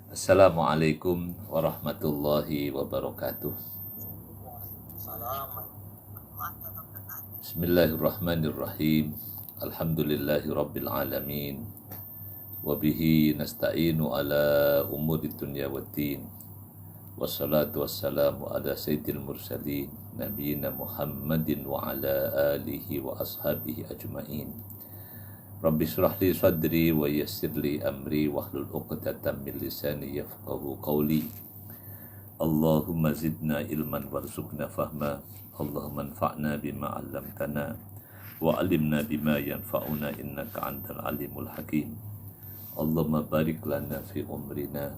Assalamualaikum warahmatullahi wabarakatuh. Bismillahirrahmanirrahim. Alhamdulillahi rabbil alamin. Wabihi nasta'inu ala umuri dunya waddin. Wassalatu wassalamu ala sayyidil mursalin nabiyina Muhammadin wa ala alihi wa ashabihi ajma'in. Rabbi shrah li sadri wa yassir li amri wahlul 'uqdatam min lisani yafqahu qawli. Allahumma zidna ilman warzuqna fahma. Allahumma anfa'na bima 'allamtana wa 'allimna bima yanfa'una innaka antal alimul hakim. Allahumma barik lana fi umrina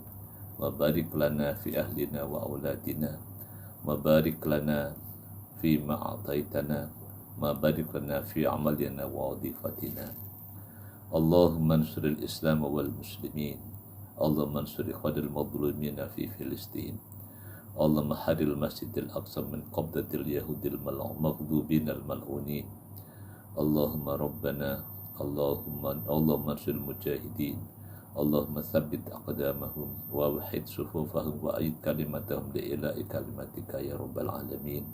wa barik lana fi ahlina wa auladina wa barik lana fi ma a'taitana wa barik lana fi amalina wa wadifatina. Allahumma ansuril Islam wal muslimin. Allahumma ansur ikhwanil madlumina fi Filistin. Allahumma haril masjidil aqsa min qabdatil yahudil maghdubin al mal'unin. Allahumma rabbana Allahumma ansuril mujahidin. Allahumma thabbit aqdamahum wa wahid sufufahum wa aid kalimatahum li ilahi kalimatika ya rabbal alamin.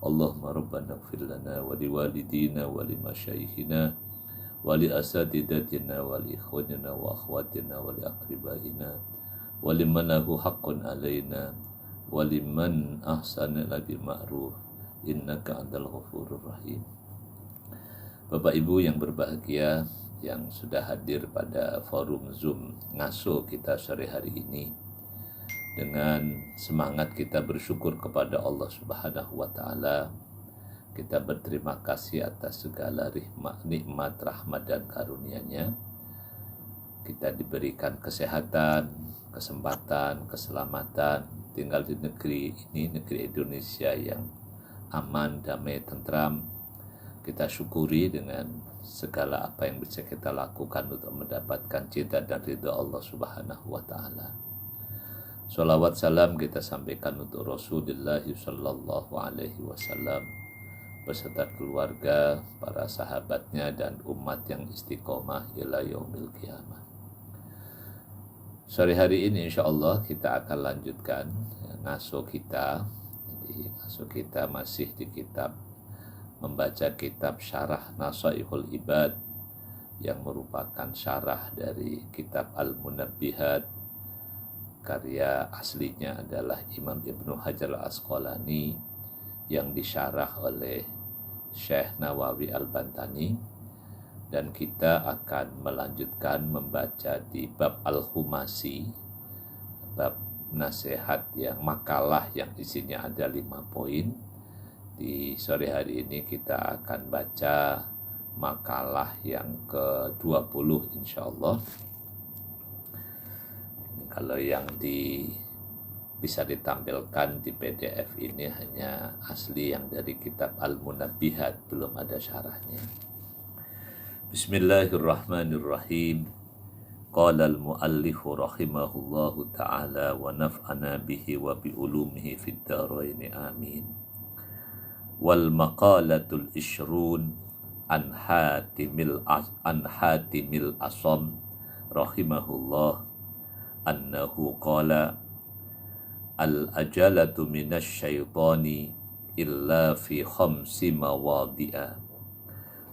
Allahumma rabbana ighfir lana wa liwalidina wa limasyayikhina wali asatidatina wali ikhwanina wa akhwatina wali aqribaina waliman lahu haqqun alaina waliman ahsana bil ma'ruf innaka antal ghafurur rahim. Bapak Ibu yang berbahagia yang sudah hadir pada forum Zoom ngaso kita sore hari ini, dengan semangat kita bersyukur kepada Allah Subhanahu wa taala. Kita berterima kasih atas segala nikmat, rahmat, dan karunia-Nya. Kita diberikan kesehatan, kesempatan, keselamatan, tinggal di negeri ini, negeri Indonesia yang aman, damai, tentram. Kita syukuri dengan segala apa yang bisa kita lakukan untuk mendapatkan cinta dan ridha Allah Subhanahu wa ta'ala. Sholawat salam kita sampaikan untuk Rasulullah sallallahu alaihi wasallam beserta keluarga, para sahabatnya, dan umat yang istiqomah ila yaumil qiyamah. Sore hari ini insyaAllah kita akan lanjutkan ngaso kita. Jadi ngaso kita masih di kitab, membaca kitab Syarah Nasaihul Ibad yang merupakan syarah dari kitab Al-Munabbihat. Karya aslinya adalah Imam Ibnu Hajar Al-Asqalani yang disyarah oleh Syekh Nawawi Al-Bantani, dan kita akan melanjutkan membaca di bab Al-Humasi, bab nasihat yang makalah yang isinya ada 5 poin. Di sore hari ini kita akan baca makalah yang ke-20 insyaallah. Kalau yang bisa ditampilkan di PDF ini hanya asli yang dari kitab Al-Munabbihat, belum ada syarahnya. Bismillahirrahmanirrahim. Qala al-muallifu rahimahullahu ta'ala wa naf'ana bihi wa bi ulumihi fid dharain amin. Wal maqalatul ishrun an Hatimil Asam rahimahullah annahu qala al-ajalatu minasyaitani illa fi khamsi mawadi'a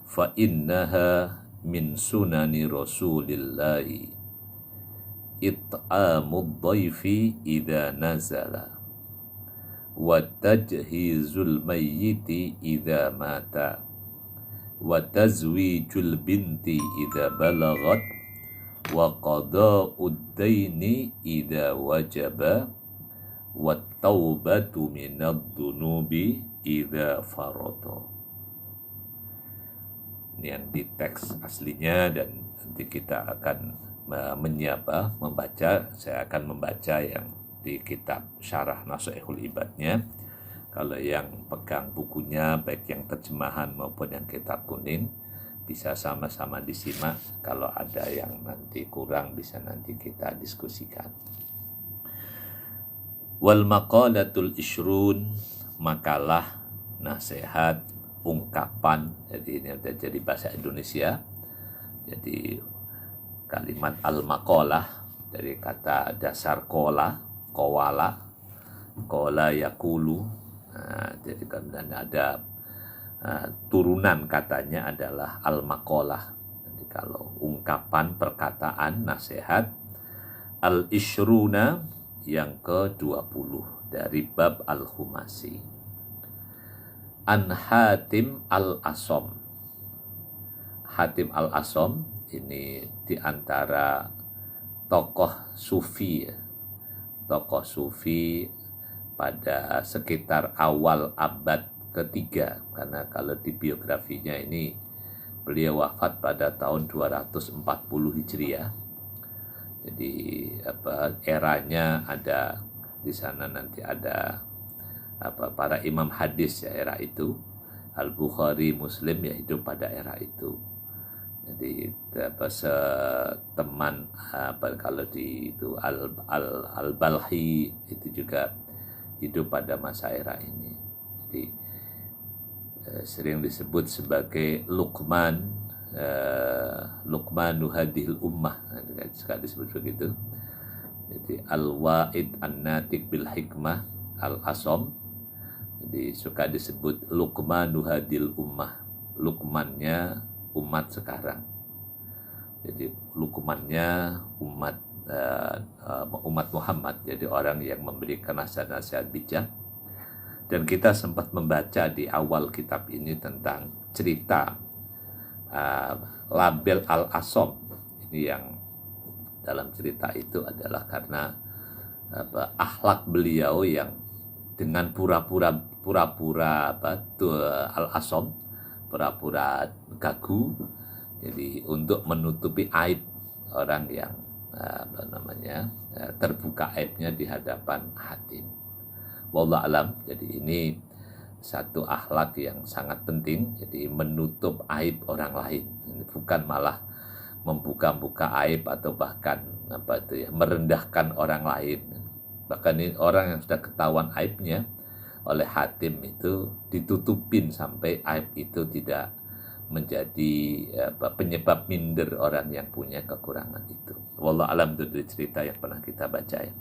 fa innaha min sunani rasulillahi it'amud dhaifi idha nazala wa tajhizul mayyiti idha mata wa tazwijul binti idha balagat wa qada'ud daini idha wajaba wat-taubatu minadh-dhunubi idza farata. Ini yang di teks aslinya, dan nanti kita akan membaca. Saya akan membaca yang di kitab Syarah Nasaihul Ibadnya. Kalau yang pegang bukunya, baik yang terjemahan maupun yang kitab kuning, bisa sama-sama disimak. Kalau ada yang nanti kurang, bisa nanti kita diskusikan. Wal maqalatul ishrun, makalah, nasihat, ungkapan. Jadi ini udah jadi bahasa Indonesia. Jadi kalimat al-maqalah dari kata dasar kola, kowala, kola yakulu. Jadi kemudian ada turunan katanya adalah al-maqalah. Jadi kalau ungkapan, perkataan, nasihat, al-ishruna yang ke-20 dari bab al-khumasi. An Hatim al-Asom. Hatim al-Asom ini diantara tokoh sufi, tokoh sufi pada sekitar awal abad ketiga, karena kalau di biografinya ini beliau wafat pada tahun 240 Hijriah. Jadi eranya ada di sana, nanti ada para imam hadis ya era itu, Al-Bukhari, Muslim ya hidup pada era itu. Jadi teman kalau di itu Al-Balhi itu juga hidup pada masa era ini. Jadi sering disebut sebagai Luqmanu hadhil ummah, sekali disebut begitu. Jadi Al-Wa'id An-Natiq bil Hikmah Al-Asom, jadi suka disebut Luqmanu hadhil ummah, Luqmannya umat sekarang. Jadi Luqmannya umat Muhammad, jadi orang yang memberikan nasihat-nasihat bijak. Dan kita sempat membaca di awal kitab ini tentang cerita label Al-Asom ini, yang dalam cerita itu adalah karena akhlak beliau yang dengan pura-pura Al-Asom, pura-pura gagu, jadi untuk menutupi aib orang yang terbuka aibnya di hadapan Hatim. Wallahu alam. Jadi ini satu akhlak yang sangat penting, jadi menutup aib orang lain. Ini bukan malah membuka-buka aib atau bahkan merendahkan orang lain. Bahkan ini orang yang sudah ketahuan aibnya oleh Hatim itu ditutupin sampai aib itu tidak menjadi penyebab minder orang yang punya kekurangan itu. Wallahu alam, itu cerita yang pernah kita baca ya.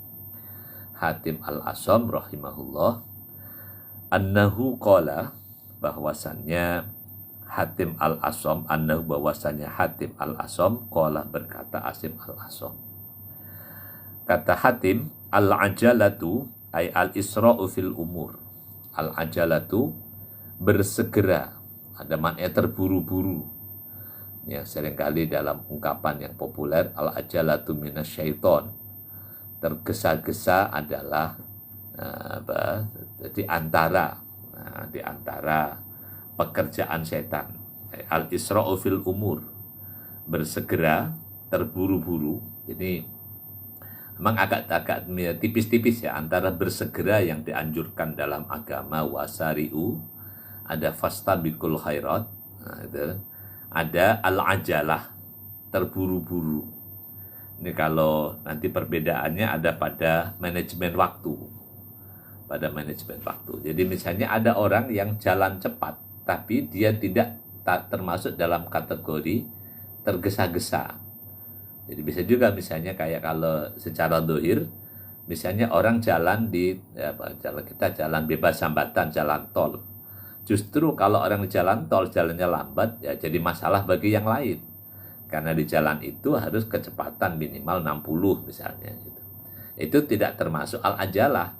Hatim al-Asom rahimahullah, annahu qala, bahwasannya Hatim al-Asom, bahwasannya Hatim al-Asom qala, berkata Hatim al-Asom. Kata Hatim, al-ajalatu ay al-isra'u fil umur. Al-ajalatu bersegera, ada makna terburu-buru. Ya, seringkali dalam ungkapan yang populer, al-ajalatu minasyaiton, tergesa-gesa adalah di antara pekerjaan setan. Al-isra'u fil umur, bersegera, terburu-buru. Jadi memang agak tipis-tipis ya antara bersegera yang dianjurkan dalam agama, wasari'u, ada fastabiqul khairat, ada al-ajalah, terburu-buru. Ini kalau nanti perbedaannya ada pada manajemen waktu. Pada manajemen waktu. Jadi misalnya ada orang yang jalan cepat, tapi dia tidak termasuk dalam kategori tergesa-gesa. Jadi bisa juga misalnya kayak kalau secara dohir, misalnya orang jalan kita jalan bebas hambatan, jalan tol. Justru kalau orang di jalan tol jalannya lambat, ya jadi masalah bagi yang lain. Karena di jalan itu harus kecepatan minimal 60 misalnya gitu. Itu tidak termasuk al-ajalah.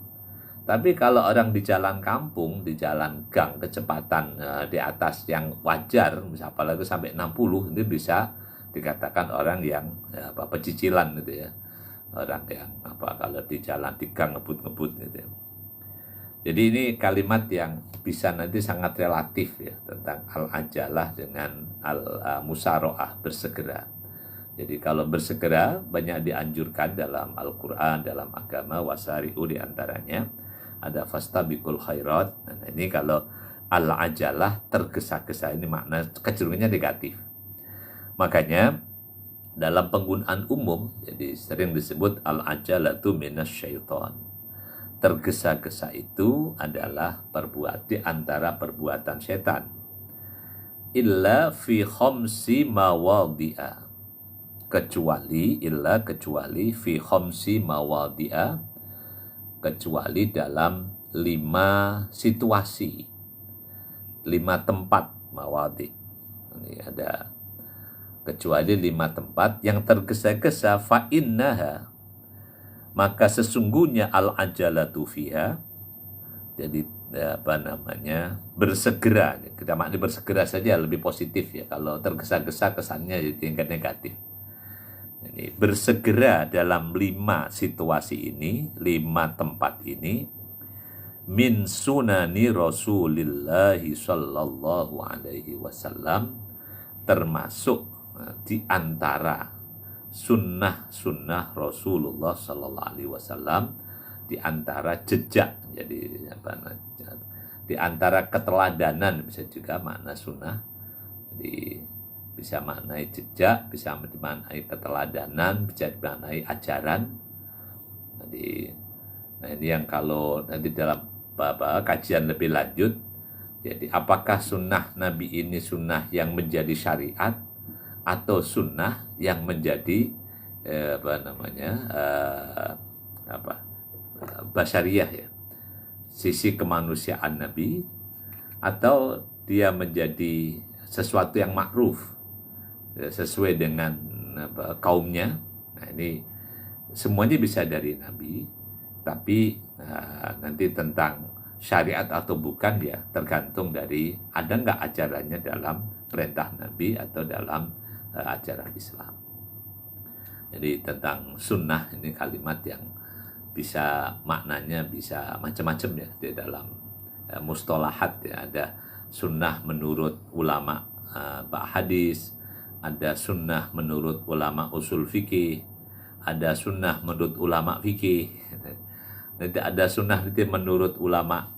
Tapi kalau orang di jalan kampung, di jalan gang, kecepatan di atas yang wajar, misalnya apalagi sampai 60, itu bisa dikatakan orang yang pecicilan gitu ya. Orang yang kalau di jalan di gang ngebut-ngebut gitu ya. Jadi ini kalimat yang bisa nanti sangat relatif ya, tentang al-ajalah dengan al-musaro'ah, bersegera. Jadi kalau bersegera banyak dianjurkan dalam Al-Quran, dalam agama, wasari'u diantaranya ada fastabiqul khairat. Nah, ini kalau al-ajalah, tergesa-gesa, ini makna kecenderungannya negatif. Makanya dalam penggunaan umum jadi sering disebut al-ajalatu minasyaiton. Tergesa-gesa itu adalah di antara perbuatan setan. Illa fi khamsi mawadhi'a, kecuali fi khamsi mawadhi'a, kecuali dalam 5 situasi, 5 tempat mawadhi. Ini ada kecuali 5 tempat yang tergesa-gesa, fa innaha, maka sesungguhnya al-ajalatu fiha, jadi bersegera. Kita maknai bersegera saja lebih positif ya. Kalau tergesa-gesa kesannya jadi tingkat negatif. Jadi bersegera dalam 5 situasi ini, 5 tempat ini, min sunani Rasulillahi sallallahu alaihi wasallam, termasuk di antara sunnah-sunnah Rasulullah sallallahu alaihi wasallam, di antara jejak, jadi di antara keteladanan, bisa juga makna sunnah. Jadi bisa maknai jejak, bisa dimaknai keteladanan, bisa dimaknai ajaran. Jadi nah ini yang kalau nanti dalam kajian lebih lanjut, jadi apakah sunnah Nabi ini sunnah yang menjadi syariat atau sunnah yang menjadi basyariah ya, sisi kemanusiaan Nabi, atau dia menjadi sesuatu yang makruf sesuai dengan kaumnya. Nah ini semuanya bisa dari Nabi, tapi nanti tentang syariat atau bukan ya tergantung dari ada nggak ajarannya dalam perintah Nabi atau dalam ajaran Islam. Jadi tentang sunnah ini kalimat yang bisa maknanya bisa macam-macam ya di dalam mustalahat ya. Ada sunnah menurut ulama hadis, ada sunnah menurut ulama usul fikih, ada sunnah menurut ulama fikih, nanti ada sunnah itu menurut ulama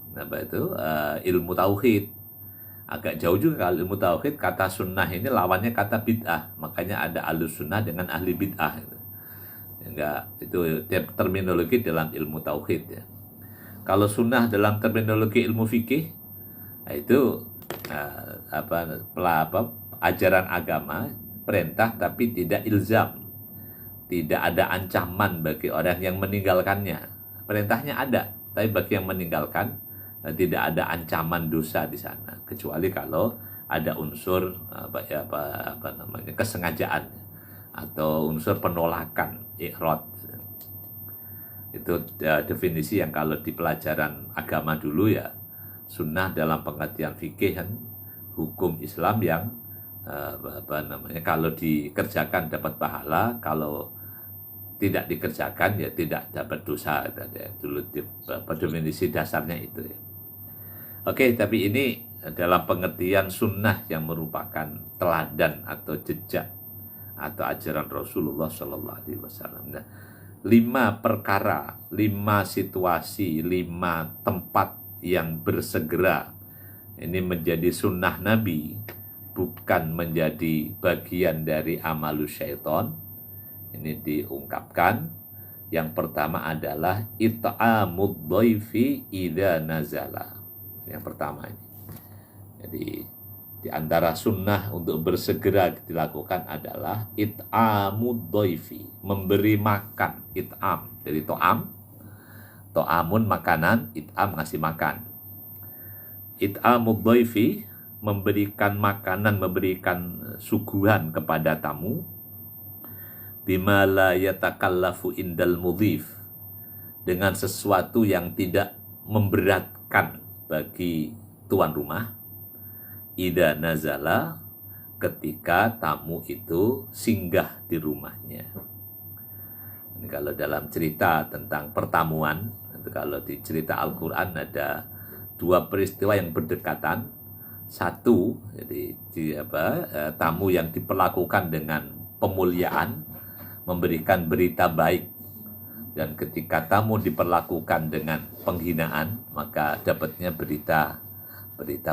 ilmu tauhid. Agak jauh juga kalau ilmu tauhid, kata sunnah ini lawannya kata bid'ah, makanya ada ahlus sunnah dengan ahli bid'ah itu. Enggak, itu terminologi dalam ilmu tauhid ya. Kalau sunnah dalam terminologi ilmu fikih, nah itu ajaran agama, perintah tapi tidak ilzam, tidak ada ancaman bagi orang yang meninggalkannya. Perintahnya ada, tapi bagi yang meninggalkan tidak ada ancaman dosa di sana, kecuali kalau ada unsur kesengajaan atau unsur penolakan, i'rad. Itu definisi yang kalau di pelajaran agama dulu ya, sunnah dalam pengertian fikih kan hukum Islam yang kalau dikerjakan dapat pahala, kalau tidak dikerjakan ya tidak dapat dosa. Dulu definisi dasarnya itu ya. Oke, tapi ini dalam pengertian sunnah yang merupakan teladan atau jejak atau ajaran Rasulullah Sallallahu Alaihi Wasallam. Nah, 5 perkara, 5 situasi, 5 tempat yang bersegera ini menjadi sunnah Nabi, bukan menjadi bagian dari amalus syaiton. Ini diungkapkan. Yang pertama adalah it'amud dhaifi idza nazala. Yang pertama ini. Jadi di antara sunnah untuk bersegera dilakukan adalah it'amud dhaifi, memberi makan. It'am dari to'am, to'amun makanan, it'am ngasih makan. It'amud dhaifi, memberikan makanan, memberikan suguhan kepada tamu. Bima la yatakallafu indal mudhif, dengan sesuatu yang tidak memberatkan bagi tuan rumah. Idza nazala, ketika tamu itu singgah di rumahnya. Ini kalau dalam cerita tentang pertamuan, itu kalau di cerita Al-Quran ada 2 peristiwa yang berdekatan. Satu, jadi tamu yang diperlakukan dengan pemuliaan, memberikan berita baik, dan ketika tamu diperlakukan dengan penghinaan, maka dapatnya berita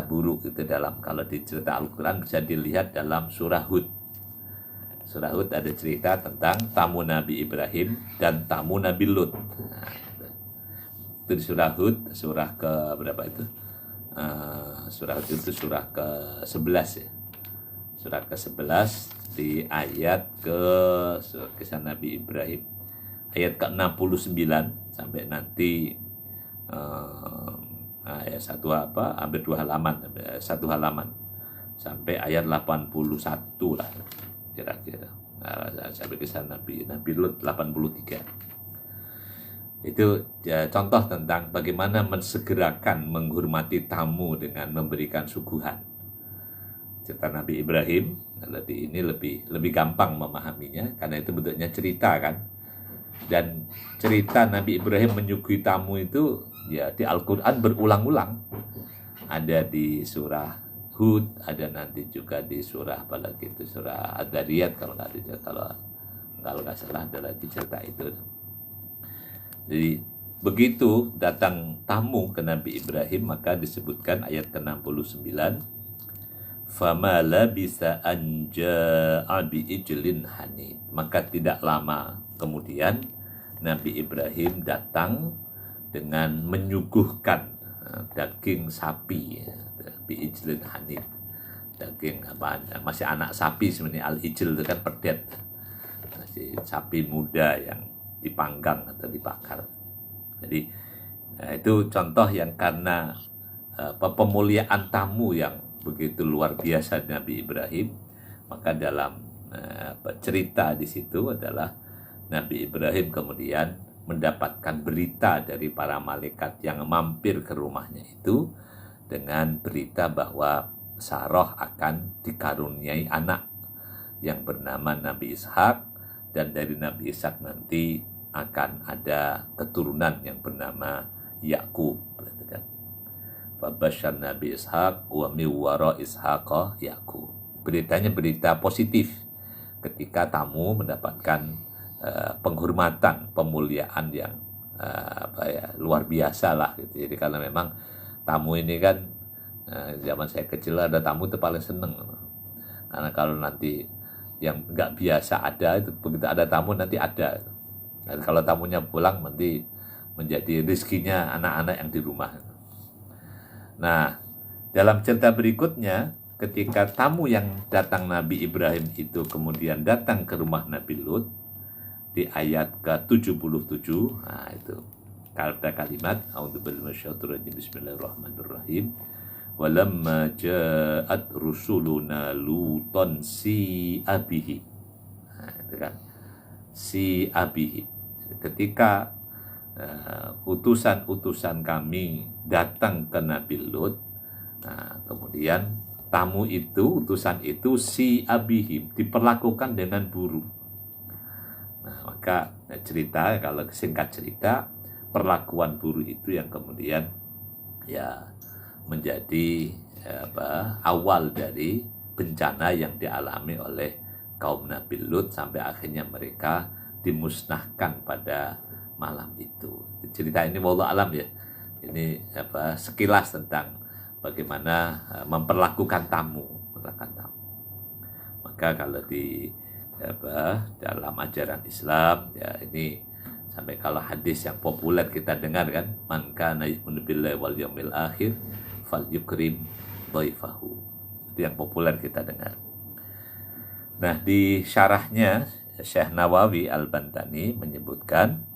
buruk. Itu dalam, kalau di cerita Al-Quran bisa dilihat dalam surah Hud. Surah Hud ada cerita tentang tamu Nabi Ibrahim dan tamu Nabi Lut. Nah, itu di surah Hud, surah ke berapa itu? Surah Hud itu surah ke-11 ya. surat ke-11 di ayat kisah Nabi Ibrahim ayat ke-69 sampai nanti ayat hampir satu halaman sampai ayat 81 lah kira-kira. Sampai kisah Nabi Lut 83. Itu ya, contoh tentang bagaimana mensegerakan menghormati tamu dengan memberikan suguhan. Cerita Nabi Ibrahim, ini lebih gampang memahaminya karena itu bentuknya cerita kan. Dan cerita Nabi Ibrahim menyuguhi tamu itu ya di Al-Qur'an berulang-ulang. Ada di surah Hud, ada nanti juga di surah apalagi itu surah Ad-Dariyat kalau nggak salah ada lagi cerita itu. Jadi begitu datang tamu ke Nabi Ibrahim maka disebutkan ayat ke-69 fama labisa an ja'a bi ijlin hanid. Maka tidak lama kemudian Nabi Ibrahim datang dengan menyuguhkan daging sapi bi ijlin hanid. Daging masih anak sapi sebenarnya, al-ijl itu kan pedet. Masih sapi muda yang dipanggang atau dibakar. Jadi itu contoh yang karena pemuliaan tamu yang begitu luar biasa Nabi Ibrahim, maka dalam cerita di situ adalah Nabi Ibrahim kemudian mendapatkan berita dari para malaikat yang mampir ke rumahnya itu dengan berita bahwa Sarah akan dikaruniai anak yang bernama Nabi Ishak, dan dari Nabi Ishak nanti akan ada keturunan yang bernama Yakub. Fabasyar Nabi Ishak wa miwara Ishaq Yakub. Beritanya berita positif ketika tamu mendapatkan penghormatan, pemuliaan yang luar biasa lah gitu. Jadi karena memang tamu ini kan zaman saya kecil ada tamu itu paling seneng. Karena kalau nanti yang nggak biasa ada itu begitu ada tamu nanti ada. Dan kalau tamunya pulang nanti menjadi rezekinya anak-anak yang di rumah. Nah, dalam cerita berikutnya, ketika tamu yang datang Nabi Ibrahim itu kemudian datang ke rumah Nabi Lut, di ayat ke-77, nah itu ada kalimat, a'udzubillahi minasyaitonir rajim, bismillahirrahmanirrahim, walamma ja'at rusuluna luton si abihi. Nah, itu kan, si abihi. Ketika utusan-utusan kami datang ke Nabi Lut, nah, kemudian tamu itu, utusan itu si abihim diperlakukan dengan buruk. Nah, maka cerita, kalau singkat cerita, perlakuan buruk itu yang kemudian ya menjadi awal dari bencana yang dialami oleh kaum Nabi Lut sampai akhirnya mereka dimusnahkan pada malam itu. Cerita ini wallahu alam ya. Ini sekilas tentang bagaimana memperlakukan tamu. Maka kalau di dalam ajaran Islam ya ini sampai kalau hadis yang populer kita dengar kan, man kana yu'minu billahi wal yaumil akhir falyukrim dhaifahu. Itu yang populer kita dengar. Nah, di syarahnya Syekh Nawawi Al-Bantani menyebutkan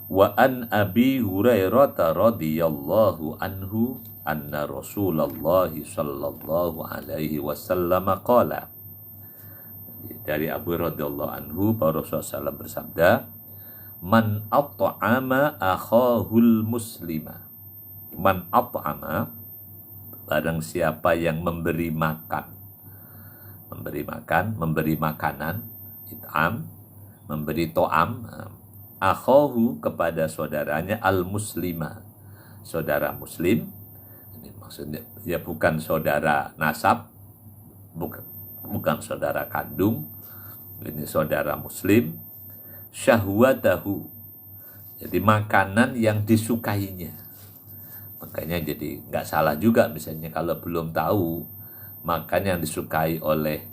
wa an Abi Hurairah radhiyallahu anhu anna Rasulullah sallallahu alaihi wasallam qala. Dari Abu radhiyallahu anhu bahwa Rasulullah SAW bersabda, man at'ama akhahul muslima. Man at'ama, barang siapa yang memberi makan, memberi makanan, it'am, memberi to'am, akhahu kepada saudaranya al-muslima, saudara muslim. Ini maksudnya ya bukan saudara nasab, bukan saudara kandung, ini saudara muslim. Syahwatahu, jadi makanan yang disukainya. Makanya jadi nggak salah juga misalnya kalau belum tahu makan yang disukai oleh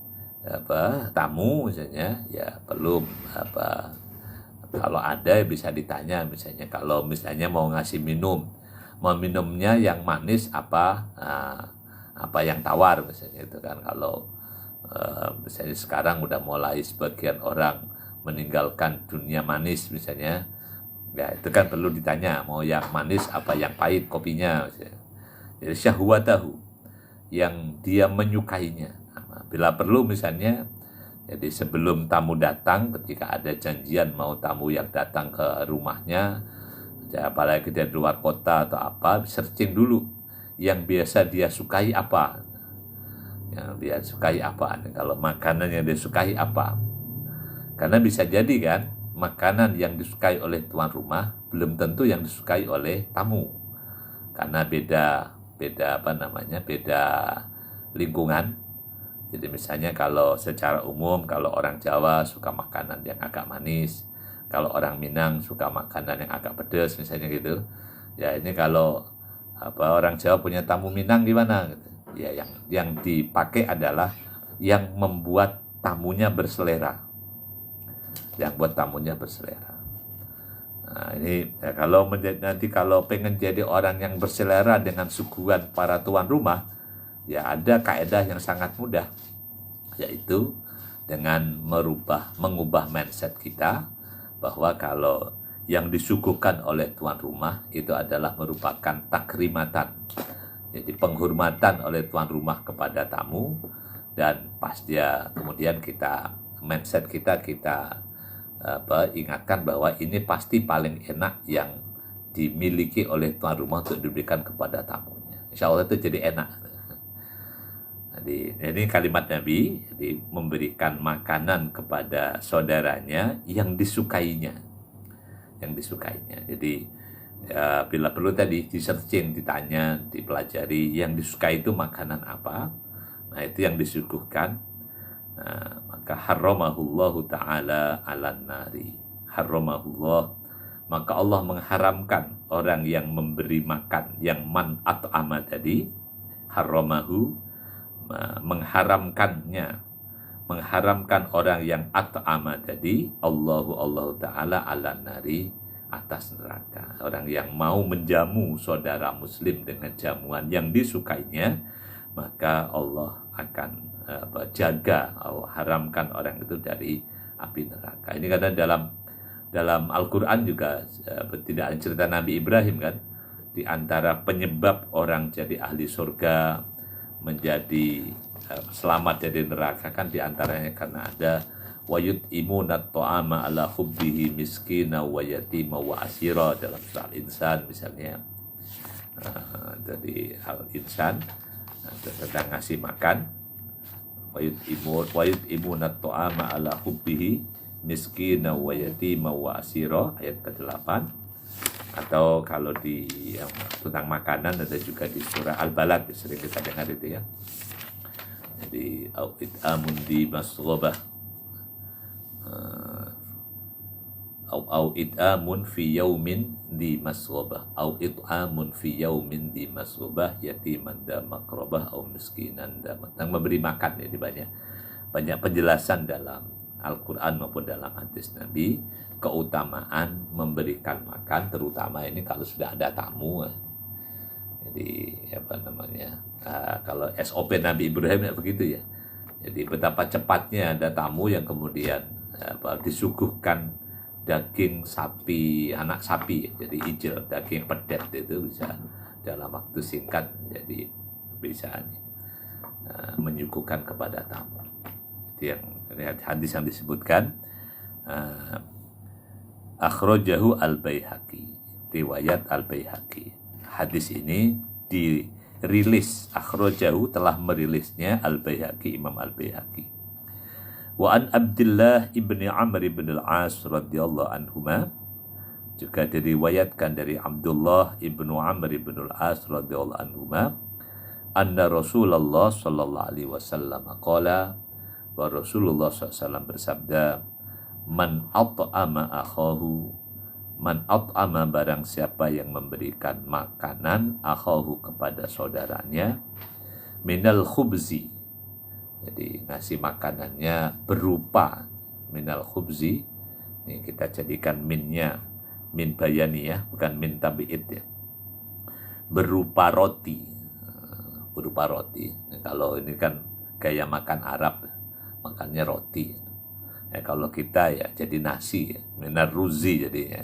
tamu misalnya, ya belum kalau ada bisa ditanya misalnya, kalau misalnya mau ngasih minum, mau minumnya yang manis apa yang tawar misalnya itu kan. Kalau Misalnya sekarang udah mulai sebagian orang meninggalkan dunia manis misalnya, ya itu kan perlu ditanya mau yang manis apa yang pahit kopinya misalnya. Jadi syahwatahu, yang dia menyukainya. Nah, bila perlu misalnya, jadi sebelum tamu datang, ketika ada janjian mau tamu yang datang ke rumahnya, ya apalagi dia di luar kota atau apa, searching dulu yang biasa dia sukai apa, yang dia sukai apa. Dan kalau makanan yang dia sukai apa, karena bisa jadi kan makanan yang disukai oleh tuan rumah belum tentu yang disukai oleh tamu, karena beda lingkungan. Jadi misalnya kalau secara umum, kalau orang Jawa suka makanan yang agak manis, kalau orang Minang suka makanan yang agak pedas misalnya gitu. Ya ini kalau orang Jawa punya tamu Minang gimana gitu. Ya yang dipakai adalah yang membuat tamunya berselera. Yang buat tamunya berselera. Nah, ini ya, nanti kalau pengen jadi orang yang berselera dengan suguhan para tuan rumah, ya ada kaedah yang sangat mudah, yaitu dengan mengubah mindset kita bahwa kalau yang disuguhkan oleh tuan rumah itu adalah merupakan takrimatan, jadi penghormatan oleh tuan rumah kepada tamu, dan pas dia kemudian mindset kita ingatkan bahwa ini pasti paling enak yang dimiliki oleh tuan rumah untuk diberikan kepada tamunya. Insya Allah itu jadi enak. Jadi ini kalimat Nabi, jadi memberikan makanan kepada saudaranya yang disukainya, Jadi ya, bila perlu tadi di searching, ditanya, dipelajari yang disukai itu makanan apa. Nah itu yang disuguhkan. Nah, maka harramahullahu ta'ala 'alan nari. Harramahullah, maka Allah mengharamkan orang yang memberi makan, yang man at'ama tadi, harramahu, mengharamkan orang yang at'ama tadi, Allah ta'ala 'alan nari, atas neraka. Orang yang mau menjamu saudara muslim dengan jamuan yang disukainya, maka Allah akan jaga atau haramkan orang itu dari api neraka. Ini karena dalam Al-Quran juga tidak ada cerita Nabi Ibrahim kan, di antara penyebab orang jadi ahli surga, menjadi selamat dari neraka kan diantaranya karena ada wayut imunat to'ama ala hubbihi miskina wa yatima wa asira dalam surah Al-Insan misalnya. Jadi Al-Insan tentang ngasih makan, wayut imunat to'ama ala hubbihi miskina wa yatima wa asira, ayat ke-8. Atau kalau di tentang makanan ada juga di surah Al-Balad, sering kita dengar itu ya. Jadi amun di masrobah au it'amun fi yaumin di masrobah au it'amun fi yaumin di masrobah yatiman da makrobah au miskinan da, tentang memberi makan. Jadi banyak penjelasan dalam Al-Quran maupun dalam hadis Nabi keutamaan memberikan makan, terutama ini kalau sudah ada tamu. Jadi kalau SOP Nabi Ibrahim ya begitu ya. Jadi betapa cepatnya ada tamu yang kemudian disuguhkan daging sapi, anak sapi, jadi ijil, daging pedet itu bisa dalam waktu singkat jadi bisa menyuguhkan kepada tamu. Itu yang hadis yang disebutkan. Akhrajahu Al-Baihaqi, riwayat Al-Baihaqi. Hadis ini dirilis, akhrajahu telah merilisnya Al-Baihaqi, Imam Al-Baihaqi. Wa an Abdullah ibni Amr ibn al-As radhiyallahu anhuma, juga diriwayatkan dari Abdullah ibnu Amr ibn al-As radhiyallahu anhuma, anna Rasulullah sallallahu alaihi wasallam qala, wa Rasulullah SAW bersabda, man at'ama akhahu, man at'ama barang siapa yang memberikan makanan akhahu kepada saudaranya, minal khubzi, jadi ngasih makanannya berupa minal khubzi. Ini kita jadikan minnya min bayaniyah, bukan min tabi'id ya, berupa roti. Nah, kalau ini kan gaya makan Arab, makannya roti. Kalau kita ya jadi nasi, minar ruzi jadinya.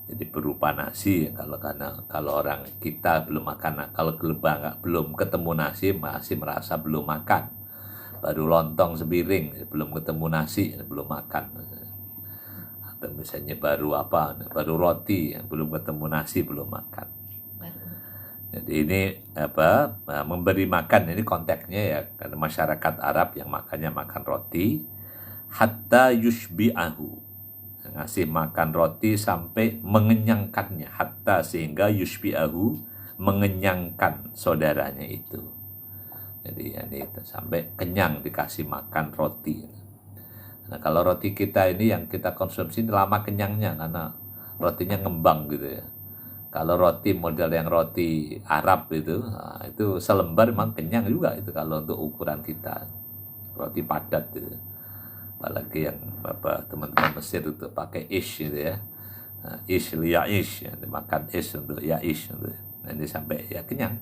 Jadi berupa nasi. Kalau orang kita belum makan, kalau belum ketemu nasi masih merasa belum makan. Baru lontong sepiring, belum ketemu nasi, belum makan. Atau misalnya baru roti, belum ketemu nasi, belum makan. Jadi ini memberi makan, ini konteksnya ya, karena masyarakat Arab yang makannya makan roti, hatta yushbi'ahu, ngasih makan roti sampai mengenyangkannya, hatta sehingga yushbi'ahu, mengenyangkan saudaranya itu. Jadi ini sampai kenyang dikasih makan roti. Nah kalau roti kita ini yang kita konsumsi lama kenyangnya karena rotinya ngembang gitu ya. Kalau roti model yang roti Arab itu selembar memang kenyang juga itu kalau untuk ukuran kita. Roti padat gitu. Apalagi yang teman-teman Mesir itu pakai ish gitu ya. Ish liya ish, makan ish untuk ya ish gitu. Nah, ini sampai ya kenyang.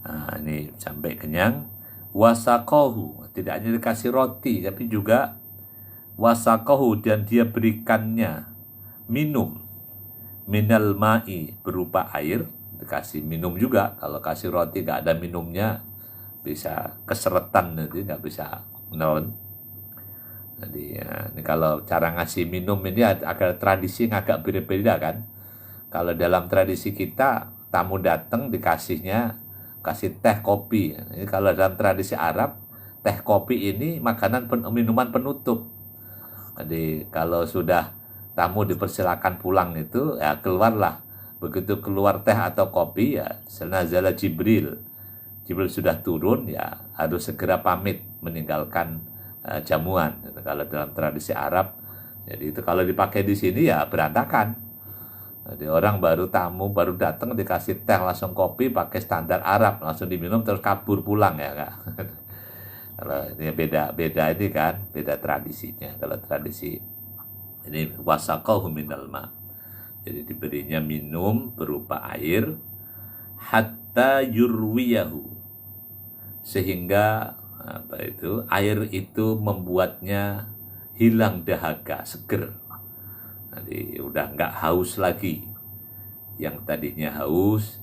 Nah, ini sampai kenyang. Wasaqahu, tidak hanya dikasih roti tapi juga wasaqahu, dan dia berikannya minum minal ma'i, berupa air, dikasih minum juga. Kalau kasih roti gak ada minumnya bisa keseretan, nanti gak bisa menelan. Jadi ya, ini kalau cara ngasih minum ini ada tradisi yang agak berbeda kan. Kalau dalam tradisi kita tamu datang dikasihnya kasih teh kopi. Ini kalau dalam tradisi Arab teh kopi ini minuman penutup. Jadi kalau sudah tamu dipersilakan pulang itu ya keluarlah. Begitu keluar teh atau kopi ya senazala Jibril sudah turun ya harus segera pamit meninggalkan jamuan. Kalau dalam tradisi Arab, jadi itu kalau dipakai di sini ya berantakan. Jadi orang tamu baru datang dikasih teh langsung kopi pakai standar Arab, langsung diminum terus kabur pulang ya Kak. Kalau ini beda ini kan, beda tradisinya. Kalau tradisi ini wasaqahu minal ma. Jadi diberinya minum berupa air hatta yurwiyahu, sehingga air itu membuatnya hilang dahaga, seger. Jadi udah nggak haus lagi. Yang tadinya haus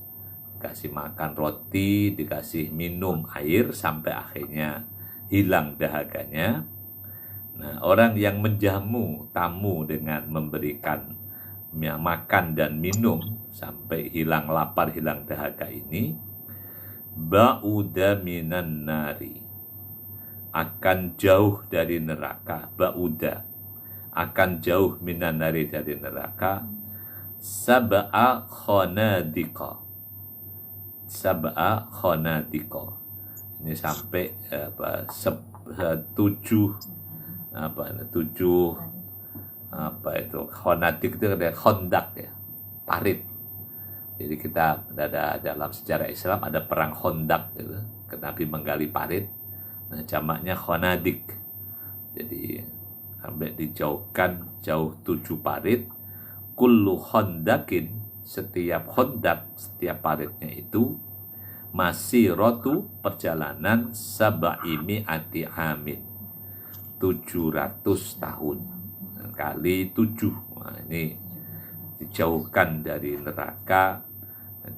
dikasih makan roti, dikasih minum air sampai akhirnya hilang dahaganya. Nah, orang yang menjamu tamu dengan memberikan makan dan minum sampai hilang lapar, hilang dahaga ini, ba'uda minan nari, akan jauh dari neraka. Ba'uda, akan jauh minan nari, dari neraka. Sab'a khonadika, sab'a khonadika, ini sampai tujuh khonadik itu ada khondak ya, parit. Jadi kita ada dalam sejarah Islam ada perang khondak gitu. Nabi menggali parit, nah jamaknya khonadik. Jadi sampai dijauhkan jauh 7 parit. Kullu khondakin, setiap khondak, setiap paritnya itu masih rotu perjalanan sab'imi ati amin, 700 tahun kali 7. Nah, ini dijauhkan dari neraka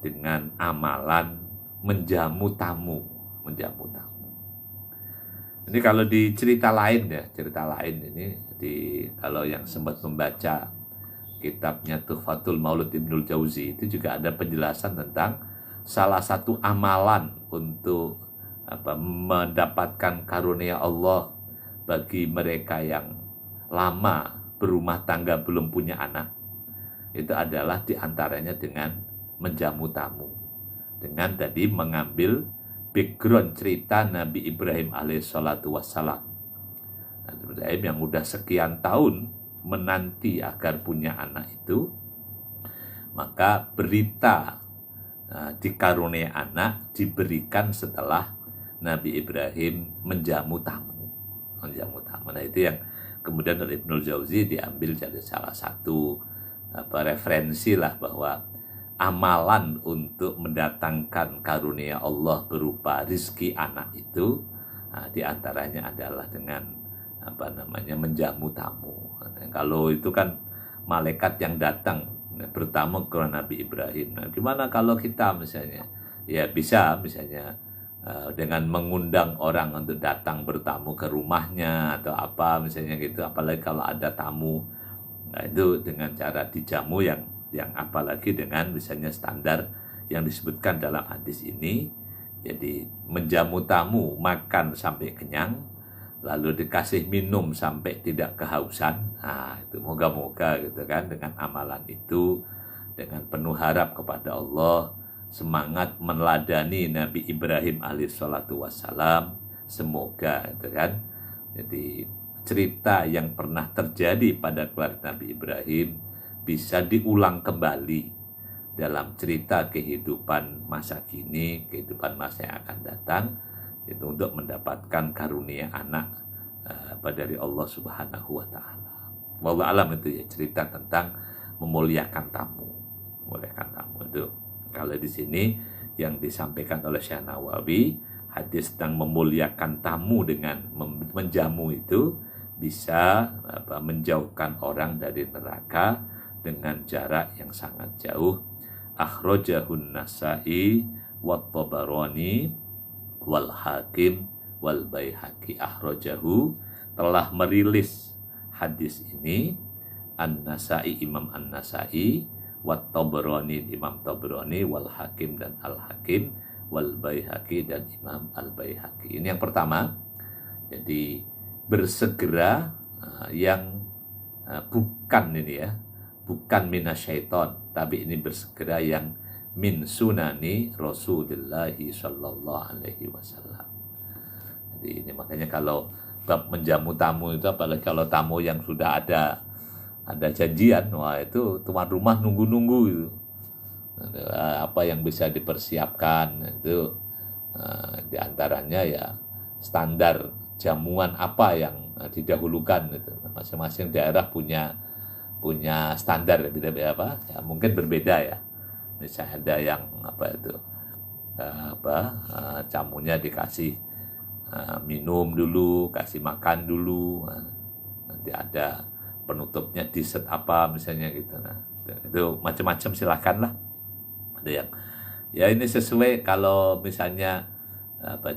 dengan amalan menjamu tamu. Ini kalau di cerita lain ini kalau yang sempat membaca kitabnya Tuhfatul Maulud Ibnul Jauzi, itu juga ada penjelasan tentang salah satu amalan untuk mendapatkan karunia Allah bagi mereka yang lama berumah tangga belum punya anak, itu adalah diantaranya dengan menjamu tamu, dengan tadi mengambil background cerita Nabi Ibrahim alaihissalatu wassalam. Nabi Ibrahim yang udah sekian tahun menanti agar punya anak itu, maka berita dikarunia anak diberikan setelah Nabi Ibrahim menjamu tamu. Nah itu yang kemudian oleh Ibnul Jauzi diambil jadi salah satu referensi lah, bahwa amalan untuk mendatangkan karunia Allah berupa rizki anak itu Di antaranya adalah dengan menjamu tamu. Kalau itu kan malaikat yang datang bertamu ke Nabi Ibrahim. Nah, gimana kalau kita misalnya? Ya bisa misalnya dengan mengundang orang untuk datang bertamu ke rumahnya atau apa misalnya gitu. Apalagi kalau ada tamu, nah itu dengan cara dijamu yang apalagi dengan misalnya standar yang disebutkan dalam hadis ini. Jadi menjamu tamu, makan sampai kenyang, lalu dikasih minum sampai tidak kehausan. Nah, itu moga-moga gitu kan, dengan amalan itu, dengan penuh harap kepada Allah, semangat meneladani Nabi Ibrahim alaihissalatu wassalam, semoga gitu kan. Jadi cerita yang pernah terjadi pada keluarga Nabi Ibrahim bisa diulang kembali dalam cerita kehidupan masa kini, kehidupan masa yang akan datang, itu untuk mendapatkan karunia anak dari Allah Subhanahu wa taala. Wallahu alam, itu ya cerita tentang memuliakan tamu. Memuliakan tamu itu kalau di sini yang disampaikan oleh Syekh Nawawi, hadis tentang memuliakan tamu dengan menjamu itu bisa menjauhkan orang dari neraka dengan jarak yang sangat jauh. Akhrajahun Nasa'i wa Tabarani wal Hakim wal Baihaqi. Akhrajahu, telah merilis hadis ini, An-Nasa'i, Imam An-Nasa'i, wa Tabarani, Imam Tabarani, wal Hakim dan Al-Hakim, wal Baihaqi dan Imam Al-Baihaqi. Ini yang pertama. Jadi bersegera yang bukan ini ya, bukan minasyaiton, tapi ini bersegera yang min sunani Rasulullah sallallahu alaihi wasallam. Jadi ini makanya kalau bab menjamu tamu itu, apalagi kalau tamu yang sudah ada janjian, wah itu tuan rumah nunggu-nunggu itu. Apa yang bisa dipersiapkan itu diantaranya ya standar jamuan apa yang didahulukan itu. Masing-masing daerah punya standar beda-beda apa ya, mungkin berbeda ya. Misalnya ada yang jamunya dikasih minum dulu, kasih makan dulu, nanti ada penutupnya dessert apa misalnya gitu. Nah itu macam-macam, silakanlah. Ada yang ya ini sesuai, kalau misalnya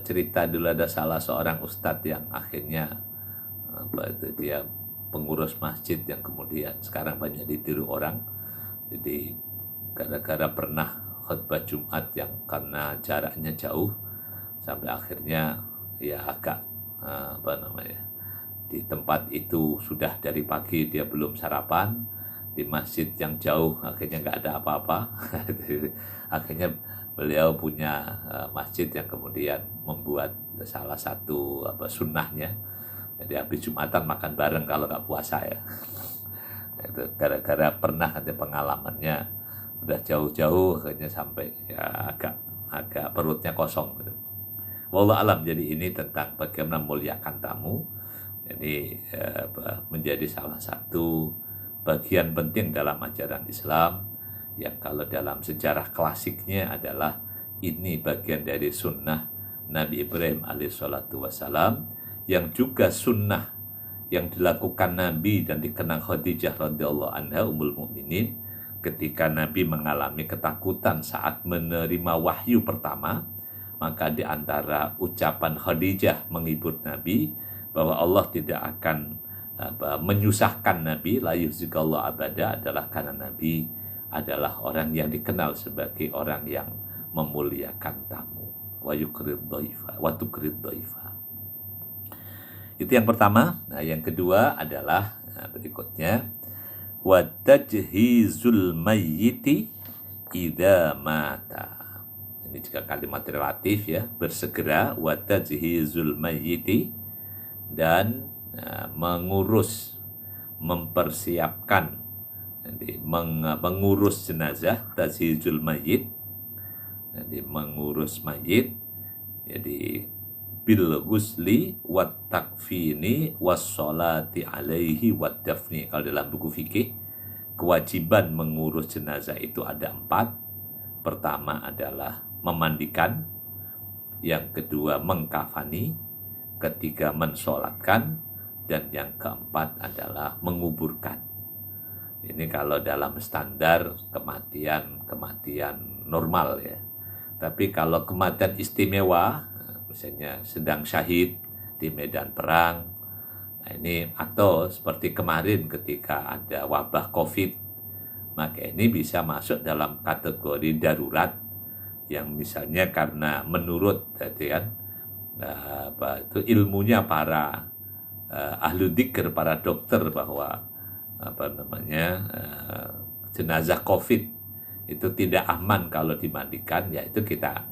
cerita dulu ada salah seorang ustadz yang akhirnya dia pengurus masjid yang kemudian sekarang banyak ditiru orang. Jadi gara-gara pernah khutbah Jumat yang karena jaraknya jauh, sampai akhirnya ya agak di tempat itu sudah dari pagi dia belum sarapan, di masjid yang jauh akhirnya nggak ada apa-apa. Akhirnya beliau punya masjid yang kemudian membuat salah satu sunnahnya, jadi habis Jumatan makan bareng kalau nggak puasa ya. Itu gara-gara pernah ada pengalamannya, udah jauh-jauh akhirnya sampai ya agak perutnya kosong gitu. Wallahu alam. Jadi ini tentang bagaimana memuliakan tamu. Jadi menjadi salah satu bagian penting dalam ajaran Islam, yang kalau dalam sejarah klasiknya adalah ini bagian dari sunnah Nabi Ibrahim alaihissalatu wassalam, yang juga sunnah yang dilakukan Nabi dan dikenang Khadijah radhiyallahu anha ummul mukminin ketika Nabi mengalami ketakutan saat menerima wahyu pertama. Maka di antara ucapan Khadijah menghibur Nabi bahwa Allah tidak akan menyusahkan Nabi, la yuzikallahu abada, adalah karena Nabi adalah orang yang dikenal sebagai orang yang memuliakan tamu. Wa yukrid dhaifa wa tukrid dhaifa. Itu yang pertama. Nah, yang kedua adalah berikutnya, wa tajhizul mayyiti idza mata. Ini juga kalimat relatif ya, bersegera, wa tajhizul mayyiti, dan mengurus, mempersiapkan, jadi mengurus jenazah, tajhizul mayyit, jadi mengurus mayit, jadi bil ghusli wat takfini was sholati alaihi wat dafni. Kalau dalam buku fikih, kewajiban mengurus jenazah itu ada 4. Pertama adalah memandikan, yang kedua mengkafani, ketiga mensolatkan, dan yang keempat adalah menguburkan. Ini kalau dalam standar kematian normal ya. Tapi kalau kematian istimewa, misalnya sedang syahid di medan perang, nah ini, atau seperti kemarin ketika ada wabah COVID, maka ini bisa masuk dalam kategori darurat, yang misalnya karena menurut kan itu ilmunya para ahli dzikir, para dokter, bahwa jenazah COVID itu tidak aman kalau dimandikan, ya itu kita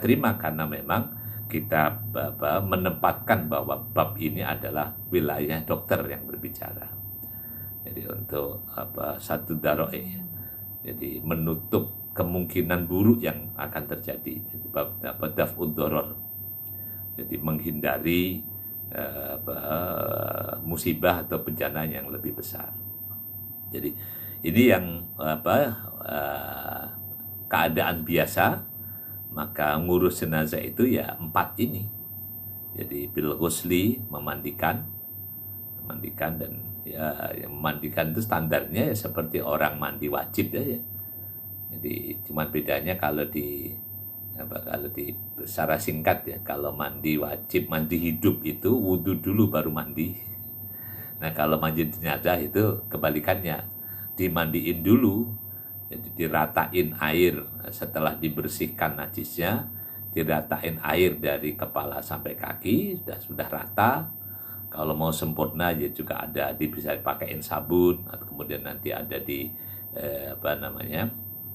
terima, karena memang kita menempatkan bahwa bab ini adalah wilayah dokter yang berbicara. Jadi untuk satu daroe, jadi menutup kemungkinan buruk yang akan terjadi. Jadi bab daf'ud doror, jadi menghindari musibah atau bencana yang lebih besar. Jadi ini yang keadaan biasa, maka ngurus jenazah itu ya 4 ini. Jadi bil ghusli, memandikan, dan ya yang memandikan itu standarnya ya seperti orang mandi wajib ya. Jadi cuman bedanya kalau di secara singkat ya, kalau mandi wajib, mandi hidup itu wudhu dulu baru mandi. Nah kalau mandi jenazah itu kebalikannya, dimandiin dulu, jadi diratain air setelah dibersihkan najisnya, diratain air dari kepala sampai kaki, sudah rata. Kalau mau sempurna ya juga ada, bisa dipakein sabun, atau kemudian nanti ada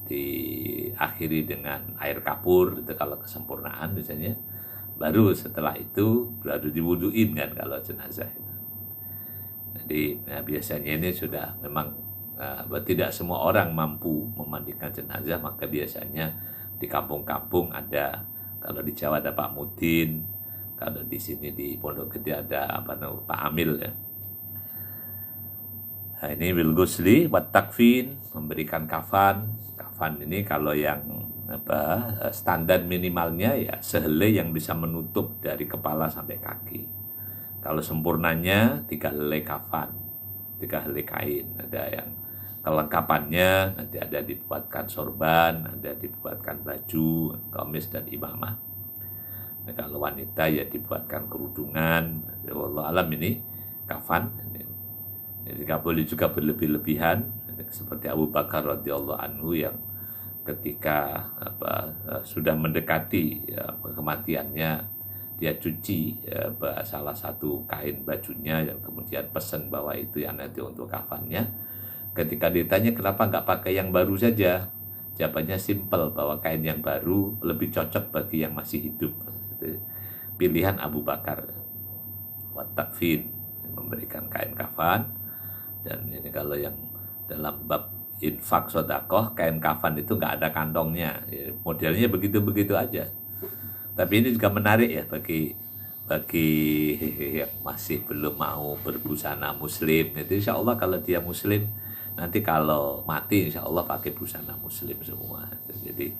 diakhiri dengan air kapur, itu kalau kesempurnaan misalnya. Baru setelah itu baru diwuduin kan kalau jenazah itu. Jadi biasanya ini sudah memang tidak semua orang mampu memandikan jenazah, maka biasanya di kampung-kampung ada, kalau di Jawa ada Pak Mudin, kalau di sini di Pondok Gede ada Pak Amil ya. Nah, ini bil ghusli wat takfin, memberikan kafan. Kafan ini kalau yang standar minimalnya ya sehelai yang bisa menutup dari kepala sampai kaki. Kalau sempurnanya 3 helai kafan, 3 helai kain. Ada yang kelengkapannya nanti ada dibuatkan sorban, ada dibuatkan baju, kamis dan imamah. Nah, kalau wanita ya dibuatkan kerudungan. Wallahu alam ini kafan. Jadi nggak boleh juga berlebih-lebihan, seperti Abu Bakar radhiyallahu anhu yang ketika sudah mendekati kematiannya, dia cuci salah satu kain bajunya, yang kemudian pesan bahwa itu yang nanti untuk kafannya. Ketika ditanya kenapa nggak pakai yang baru saja, jawabannya simpel, bahwa kain yang baru lebih cocok bagi yang masih hidup. Itu pilihan Abu Bakar. Wat takfin, memberikan kain kafan. Dan ini kalau yang dalam bab infak sodakoh, kain kafan itu nggak ada kantongnya, ya, modelnya begitu-begitu aja. Tapi ini juga menarik ya bagi yang masih belum mau berbusana muslim. Itu insya Allah kalau dia muslim, nanti kalau mati insya Allah pakai busana muslim semua. Jadi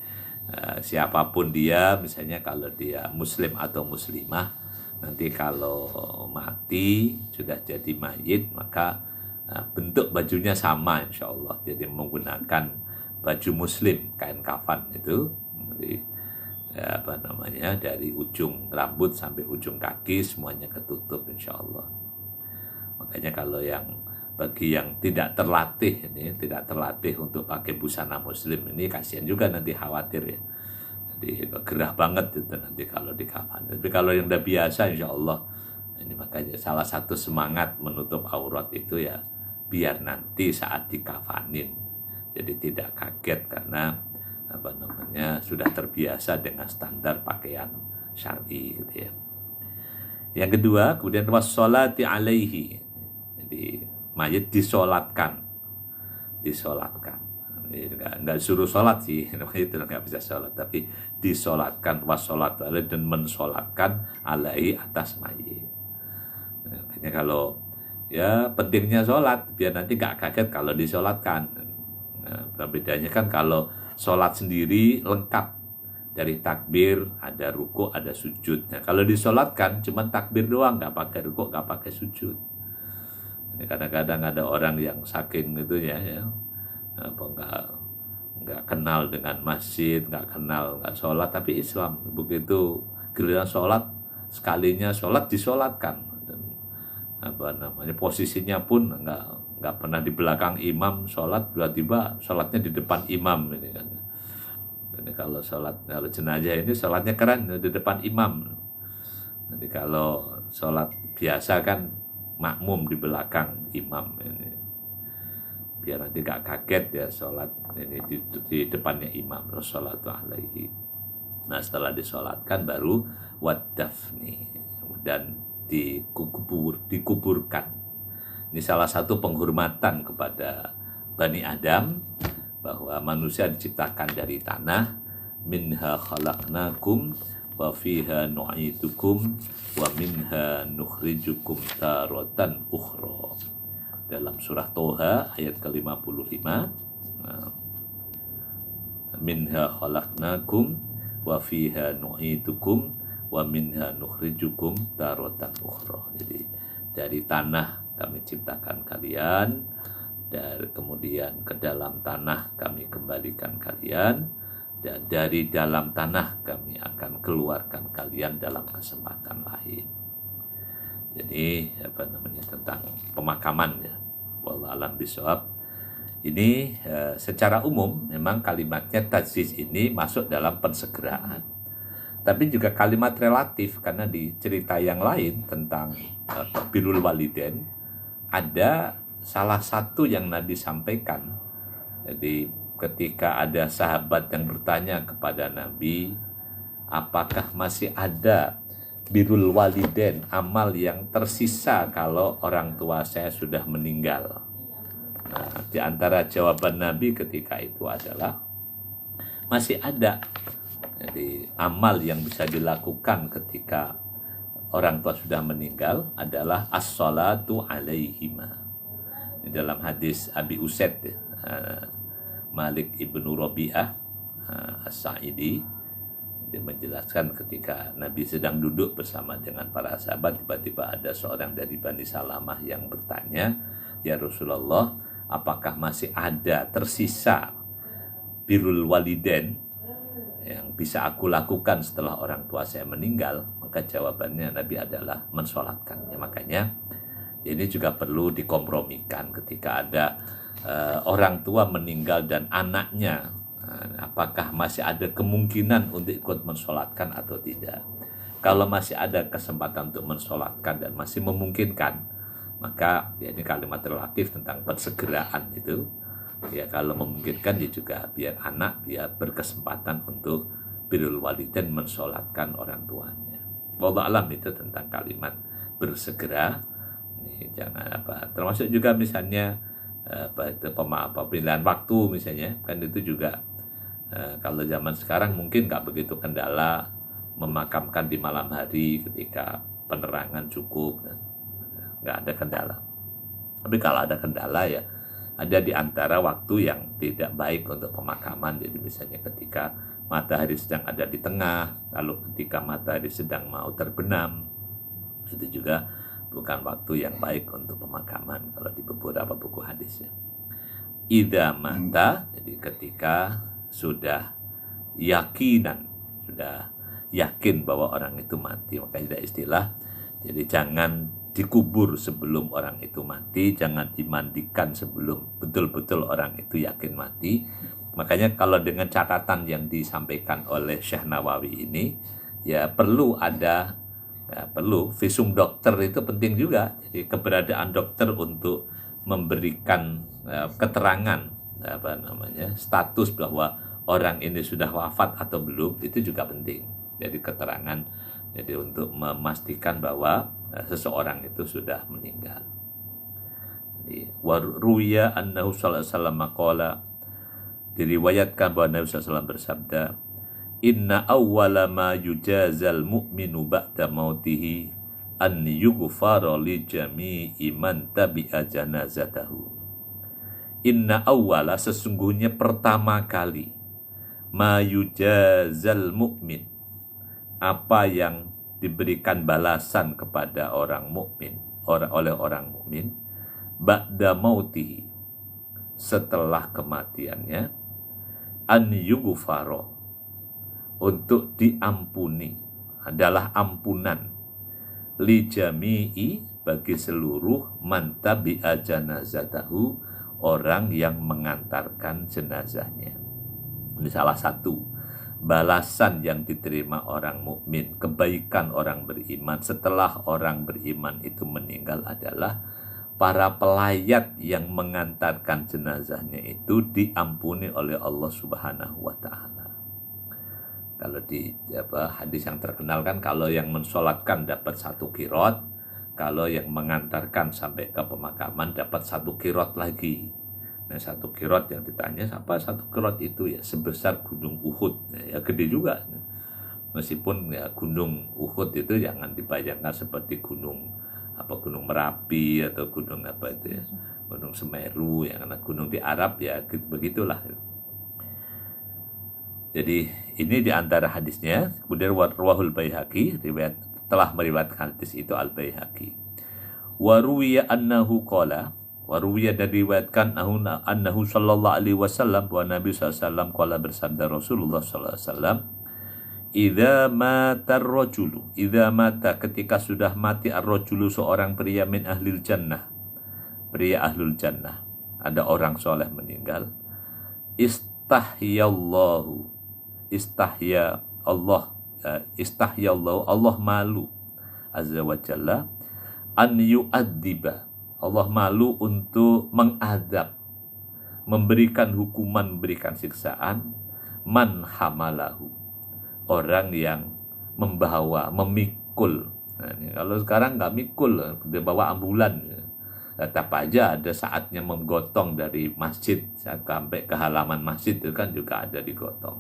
siapapun dia, misalnya kalau dia muslim atau muslimah, nanti kalau mati sudah jadi mayit, maka bentuk bajunya sama insya Allah. Jadi menggunakan baju muslim, kain kafan itu, jadi dari ujung rambut sampai ujung kaki semuanya ketutup insya Allah. Makanya kalau bagi yang tidak terlatih untuk pakai busana muslim ini, kasihan juga, nanti khawatir ya. Jadi gerah banget itu nanti kalau di kafan. Tapi kalau yang udah biasa insya Allah, ini makanya salah satu semangat menutup aurat itu ya biar nanti saat dikafanin jadi tidak kaget, karena sudah terbiasa dengan standar pakaian syar'i gitu ya. Yang kedua, kemudian wassolati alaihi, jadi mayit disolatkan. Enggak suruh sholat sih, itu nggak bisa sholat, tapi disolatkan, wassolatu alaihi, dan mensolatkan alaihi, atas mayit. Makanya kalau ya pentingnya sholat, biar nanti nggak kaget kalau disolatkan. Nah, bedanya kan kalau sholat sendiri lengkap, dari takbir, ada ruku, ada sujud. Nah, kalau disolatkan cuma takbir doang, nggak pakai ruku, nggak pakai sujud. Ini kadang-kadang ada orang yang saking gitu ya, apa nggak kenal dengan masjid, nggak sholat, tapi Islam begitu giliran sholat, sekalinya sholat disolatkan, dan apa namanya posisinya pun nggak pernah di belakang imam sholat, tiba-tiba sholatnya di depan imam ini kan. Jadi kalau jenazah ini sholatnya keren di depan imam. Jadi kalau sholat biasa kan makmum di belakang imam ini, biar nanti gak kaget ya sholat ini di depannya imam Rasulullah alaihi. Nah, setelah disolatkan baru wadafni, dan dikuburkan. Ini salah satu penghormatan kepada Bani Adam, bahwa manusia diciptakan dari tanah, minha khalaqnakum wa fiha nu'idukum wa minha nukhrijukum taratan ukhra. Dalam surah Toha ayat ke-55, minha khalaqnakum wa fiha nu'idukum wa minha nukhrijukum taratan ukhra. Jadi dari tanah kami ciptakan kalian, dan kemudian ke dalam tanah kami kembalikan kalian, dan dari dalam tanah kami akan keluarkan kalian dalam kesempatan lain. Jadi tentang pemakaman ya. Wallahu a'lam bishawab. Ini secara umum memang kalimatnya tajziz ini masuk dalam pensegeraan. Tapi juga kalimat relatif, karena di cerita yang lain tentang birrul walidain ada salah satu yang Nabi sampaikan. Jadi ketika ada sahabat yang bertanya kepada Nabi, apakah masih ada birrul walidain, amal yang tersisa kalau orang tua saya sudah meninggal? Nah, di antara jawaban Nabi ketika itu adalah masih ada. Jadi amal yang bisa dilakukan ketika orang tua sudah meninggal adalah as-salatu alaihima. Dalam hadis Abi Usaid, Malik ibnu Rabi'ah As-Sa'idi, dia menjelaskan ketika Nabi sedang duduk bersama dengan para sahabat, tiba-tiba ada seorang dari Bani Salamah yang bertanya, ya Rasulullah, apakah masih ada tersisa birrul walidain yang bisa aku lakukan setelah orang tua saya meninggal? Maka jawabannya Nabi adalah mensolatkannya. Makanya ini juga perlu dikompromikan ketika ada orang tua meninggal dan anaknya, apakah masih ada kemungkinan untuk ikut mensolatkan atau tidak. Kalau masih ada kesempatan untuk mensolatkan dan masih memungkinkan, maka ya ini kalimat relatif tentang pensegeraan itu. Ya kalau memungkinkan ya juga biar anak dia berkesempatan untuk birrul walidain mensolatkan orang tuanya. Wallahu a'lam, itu tentang kalimat bersegera. Jangan termasuk juga misalnya pemilihan waktu misalnya, kan itu juga kalau zaman sekarang mungkin nggak begitu kendala memakamkan di malam hari ketika penerangan cukup, nggak ada kendala. Tapi kalau ada kendala ya ada di antara waktu yang tidak baik untuk pemakaman. Jadi misalnya ketika matahari sedang ada di tengah, lalu ketika matahari sedang mau terbenam, itu juga bukan waktu yang baik untuk pemakaman kalau di beberapa buku hadis ya. Idza mata, jadi ketika sudah yakin bahwa orang itu mati, makanya ada istilah, jadi jangan dikubur sebelum orang itu mati, jangan dimandikan sebelum betul-betul orang itu yakin mati. Makanya kalau dengan catatan yang disampaikan oleh Syekh Nawawi ini, ya perlu visum dokter, itu penting juga. Jadi keberadaan dokter untuk memberikan keterangan status bahwa orang ini sudah wafat atau belum, itu juga penting. Jadi keterangan, jadi untuk memastikan bahwa seseorang itu sudah meninggal. Wa ruwiya annahu sallallahu alaihi wasallam qala, diriwayatkan bahwa Nabi SAW bersabda, inna awwala ma yujazal mu'minu ba'da mautihi an yughfara li jami'i man tabi'a janazatahu. Inna awwala, sesungguhnya pertama kali, ma yujazal mu'min, apa yang diberikan balasan kepada orang mukmin oleh orang mukmin ba'da mautihi, setelah kematiannya, an yughfaro, untuk diampuni, adalah ampunan, li jami'i, bagi seluruh man tabi'a janazatahu, orang yang mengantarkan jenazahnya. Ini salah satu balasan yang diterima orang mukmin, kebaikan orang beriman setelah orang beriman itu meninggal adalah para pelayat yang mengantarkan jenazahnya itu diampuni oleh Allah Subhanahu wa taala. Kalau di hadis yang terkenal kan, kalau yang mensolatkan dapat 1 qiraat, kalau yang mengantarkan sampai ke pemakaman dapat 1 qiraat lagi. Nah, 1 qiraat yang ditanya, apa 1 qiraat itu? Ya sebesar gunung Uhud. Ya gede juga. Meskipun ya gunung Uhud itu jangan dibayangkan seperti gunung Merapi atau gunung gunung Semeru, yang karena gunung di Arab ya begitulah. Jadi ini diantara hadisnya. Kemudian rawahul Baihaqi, telah meriwayatkan hadis itu al Baihaqi. Waruwiya annahu qala, waruwiya, dan diriwayatkan annahu sallallahu alaihi wasallam, bahwa Nabi SAW qala, bersabda Rasulullah sallallahu alaihi wasallam, idza mata ar-rajulu, idza mata, ketika sudah mati, ar-rajulu, seorang pria, min ahlil jannah, pria ahlul jannah, ada orang soleh meninggal, istahyallahu, istahya Allah, istahyallahu, Allah malu azza wa jalla, an yu'adziba, Allah malu untuk mengadab, memberikan hukuman, memberikan siksaan, man hamalahu, orang yang memikul. Nah, ini kalau sekarang nggak mikul, dia bawa ambulan. Tetap aja ada saatnya menggotong dari masjid sampai ke halaman masjid, itu kan juga ada digotong.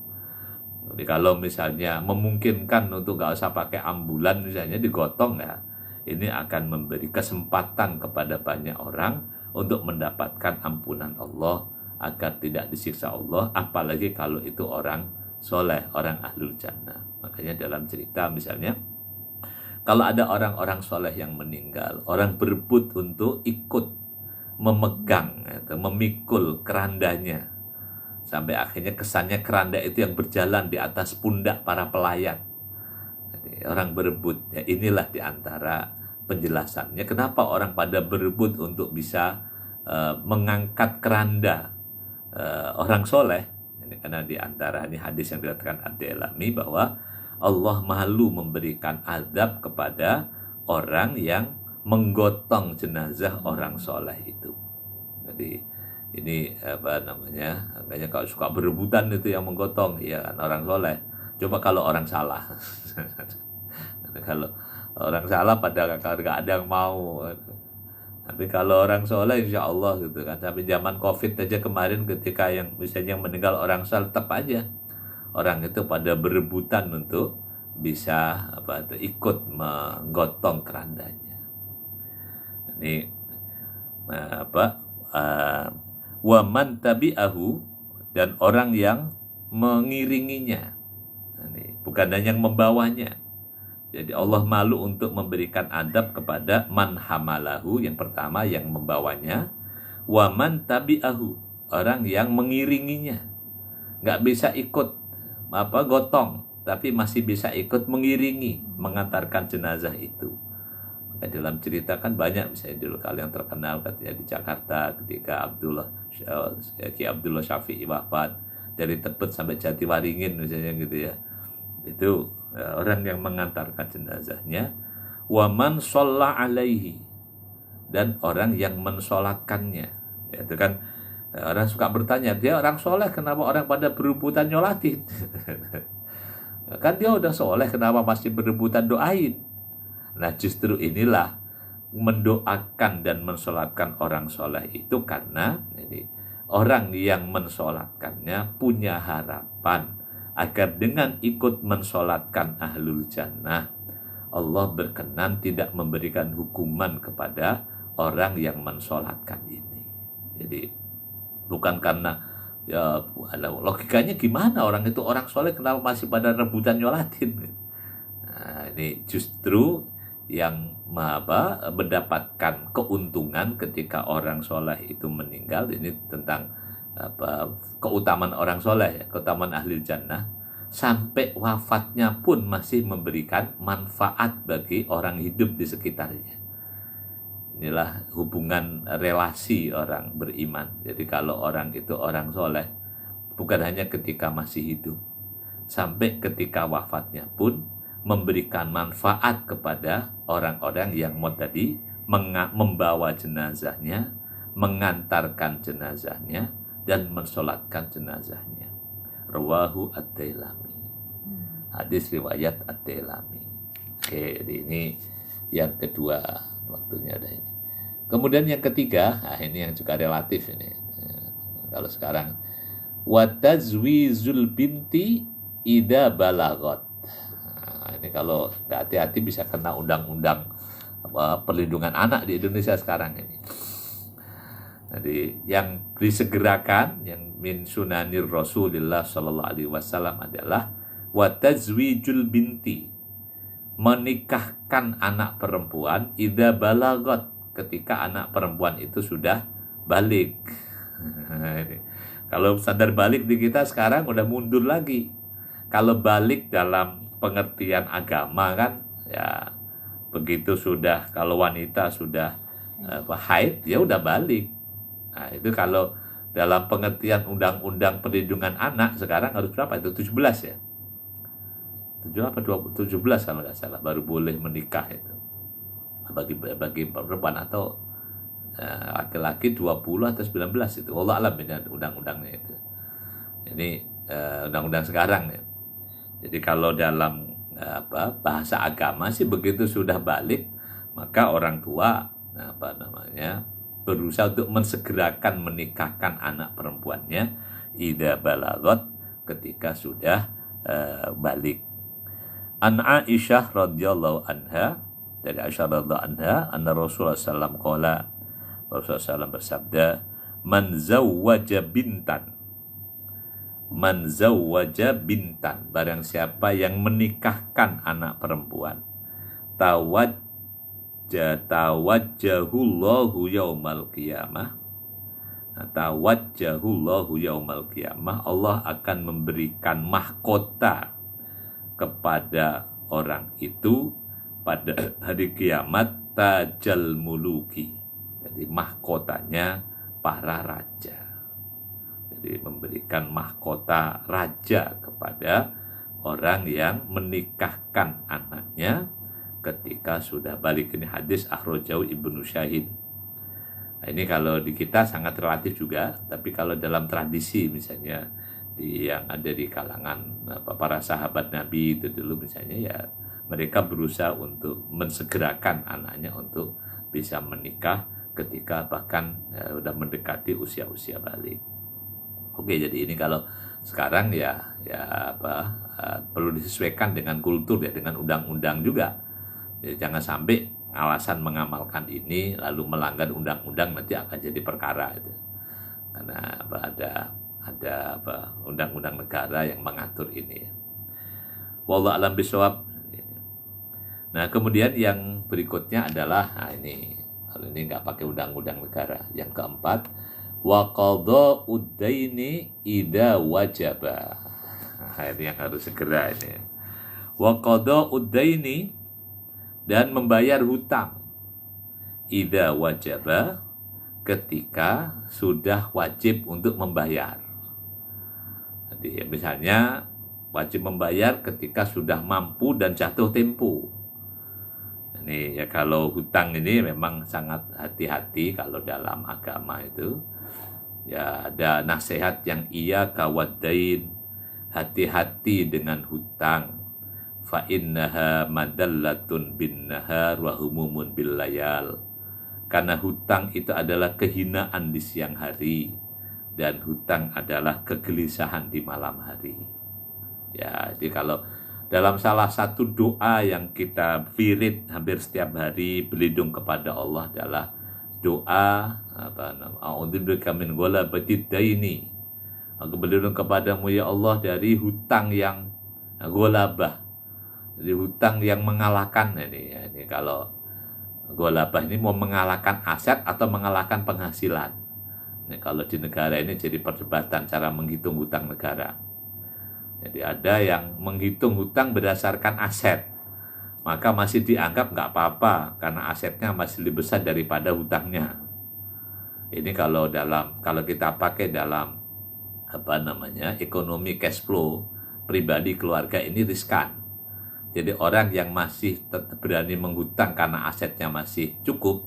Jadi kalau misalnya memungkinkan untuk nggak usah pakai ambulan, misalnya digotong, ya ini akan memberi kesempatan kepada banyak orang untuk mendapatkan ampunan Allah, agar tidak disiksa Allah, apalagi kalau itu orang soleh, orang ahlul jannah. Makanya dalam cerita misalnya, kalau ada orang-orang soleh yang meninggal, orang berebut untuk ikut memegang atau memikul kerandanya, sampai akhirnya kesannya keranda itu yang berjalan di atas pundak para pelayat. Jadi orang berebut, ya inilah diantara penjelasannya kenapa orang pada berebut untuk bisa mengangkat keranda orang soleh. Ini karena diantara ini hadis yang dikatakan Ad-Dailami, bahwa Allah malu memberikan azab kepada orang yang menggotong jenazah orang soleh itu. Jadi ini makanya kalau suka berebutan itu yang menggotong, ya kan, orang soleh. Coba kalau orang salah, kalau orang salah pada nggak ada yang mau. Tapi kalau orang soleh, insya Allah gitu kan. Sampai zaman COVID aja kemarin, ketika yang misalnya yang meninggal orang soleh, tetap aja orang itu pada berebutan untuk bisa ikut menggotong kerandanya. Ini wa man tabi'ahu, dan orang yang mengiringinya. Ini bukan hanya yang membawanya. Jadi Allah malu untuk memberikan adab kepada man hamalahu, yang pertama yang membawanya, wa man tabi'ahu, orang yang mengiringinya. Nggak bisa ikut gotong, tapi masih bisa ikut mengiringi, mengantarkan jenazah itu. Dalam cerita kan banyak, misalnya dulu kalau yang terkenal katanya di Jakarta, ketika Ki Abdullah Syafi'i wafat, dari Tebet sampai Jatiwaringin misalnya gitu ya, itu orang yang mengantarkan jenazahnya, wa man shalla alaihi, dan orang yang mensolatkannya. Ya, itu kan orang suka bertanya, dia orang soleh kenapa orang pada berebutan nyolatin? Kan dia udah soleh, kenapa masih berebutan doain? Nah, justru inilah mendoakan dan mensolatkan orang soleh itu, karena ini orang yang mensolatkannya punya harapan agar dengan ikut mensolatkan ahlul jannah, Allah berkenan tidak memberikan hukuman kepada orang yang mensolatkan ini. Jadi bukan karena Ya, logikanya gimana, orang itu orang soleh kenapa masih pada rebutan nyolatin? Nah, ini justru yang mendapatkan keuntungan ketika orang soleh itu meninggal. Ini tentang keutamaan orang soleh, ya, keutamaan ahli jannah. Sampai wafatnya pun masih memberikan manfaat bagi orang hidup di sekitarnya. Inilah hubungan relasi orang beriman. Jadi kalau orang itu orang soleh, bukan hanya ketika masih hidup, sampai ketika wafatnya pun memberikan manfaat kepada orang-orang yang mau tadi membawa jenazahnya, mengantarkan jenazahnya, dan mensolatkan jenazahnya. Rawahu At-Tailami. Hadis riwayat At-Tailami. Oke, jadi ini yang kedua, waktunya ada ini. Kemudian yang ketiga, ini yang juga relatif ini. Kalau sekarang, wa tazwijul binti ida balagot. Nah, ini kalau nggak hati-hati bisa kena undang-undang perlindungan anak di Indonesia sekarang ini. Jadi yang disegerakan, yang min sunanir Rasulullah Sallallahu Alaihi Wasallam adalah wa tazwijul binti, menikahkan anak perempuan ida balagot, ketika anak perempuan itu sudah balik. Kalau sadar balik di kita sekarang udah mundur lagi. Kalau balik dalam pengertian agama kan, ya begitu sudah, kalau wanita sudah haid, ya udah balik. Nah, itu kalau dalam pengertian undang-undang perlindungan anak sekarang harus berapa itu? 17 ya? 17 kalau nggak salah baru boleh menikah itu bagi perempuan, atau laki-laki 20 atau 19 itu. Wallah alam ini undang-undangnya itu. Ini undang-undang sekarang ya. Jadi kalau dalam bahasa agama sih begitu sudah balik, maka orang tua berusaha untuk mensegerakan menikahkan anak perempuannya ida balagot, ketika sudah balik. An Aisyah radhiyallahu anha, dari Aisyah radhiyallahu anha, anna Rasulullah sallallahu alaihi wasallam Rasulullah SAW bersabda, man zawwaja bintan, barang siapa yang menikahkan anak perempuan, tawajjahullahu yaumal qiyamah, Allah akan memberikan mahkota kepada orang itu pada hari kiamat, tajal muluki, jadi mahkotanya para raja. Jadi memberikan mahkota raja kepada orang yang menikahkan anaknya ketika sudah balik. Ini hadis akhrajahu Ibnu Syahid. Nah, ini kalau di kita sangat relatif juga, tapi kalau dalam tradisi misalnya yang ada di kalangan para sahabat Nabi itu dulu misalnya, ya mereka berusaha untuk mensegerakan anaknya untuk bisa menikah ketika bahkan udah mendekati usia-usia balik. Oke, jadi ini kalau sekarang perlu disesuaikan dengan kultur ya, dengan undang-undang juga. Jadi jangan sampai alasan mengamalkan ini lalu melanggar undang-undang, nanti akan jadi perkara itu. Karena ada undang-undang negara yang mengatur ini. Wallahu a'lam bishawab. Nah, kemudian yang berikutnya adalah kalau ini nggak pakai undang-undang negara. Yang keempat, wa qada'ud daini idza wajaba. Nah, ini yang harus segera ini. Wa qada'ud daini, dan membayar hutang, idza wajaba, ketika sudah wajib untuk membayar. Jadi misalnya wajib membayar ketika sudah mampu dan jatuh tempo. Ini ya, kalau hutang ini memang sangat hati-hati kalau dalam agama itu. Ya ada nasihat yang iya kawadain, hati-hati dengan hutang. Fa innaha madallatun bin nahar wa humumun bil layal. Karena hutang itu adalah kehinaan di siang hari, dan hutang adalah kegelisahan di malam hari. Ya, jadi kalau dalam salah satu doa yang kita wirid hampir setiap hari berlindung kepada Allah adalah doa a'udzubika min ghalabatid daini Aku berlindung kepadamu ya Allah dari hutang yang ghalabah, dari hutang yang mengalahkan. Ini kalau ghalabah ini mau mengalahkan aset atau mengalahkan penghasilan. Ini kalau di negara ini jadi perdebatan cara menghitung hutang negara. Jadi ada yang menghitung hutang berdasarkan aset, maka masih dianggap nggak apa-apa karena asetnya masih lebih besar daripada hutangnya. Ini kalau kita pakai dalam ekonomi cash flow pribadi keluarga, ini riskan. Jadi orang yang masih tetap berani menghutang karena asetnya masih cukup,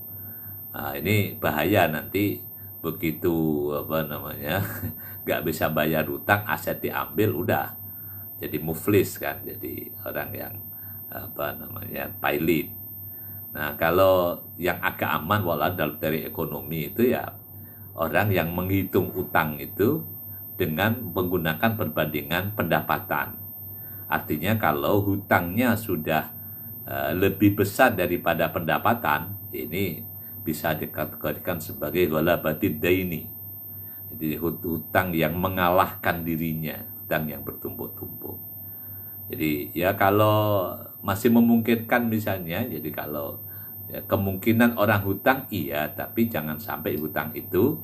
ini bahaya nanti begitu nggak bisa bayar hutang, aset diambil, udah jadi muflis kan, jadi orang yang pilot. Nah, kalau yang agak aman dari ekonomi itu ya orang yang menghitung utang itu dengan menggunakan perbandingan pendapatan. Artinya kalau hutangnya sudah lebih besar daripada pendapatan, ini bisa dikategorikan sebagai ghalabatid daini. Jadi hutang yang mengalahkan dirinya, hutang yang bertumpuk-tumpuk. Jadi ya kalau masih memungkinkan misalnya, jadi kalau ya, kemungkinan orang hutang iya, tapi jangan sampai hutang itu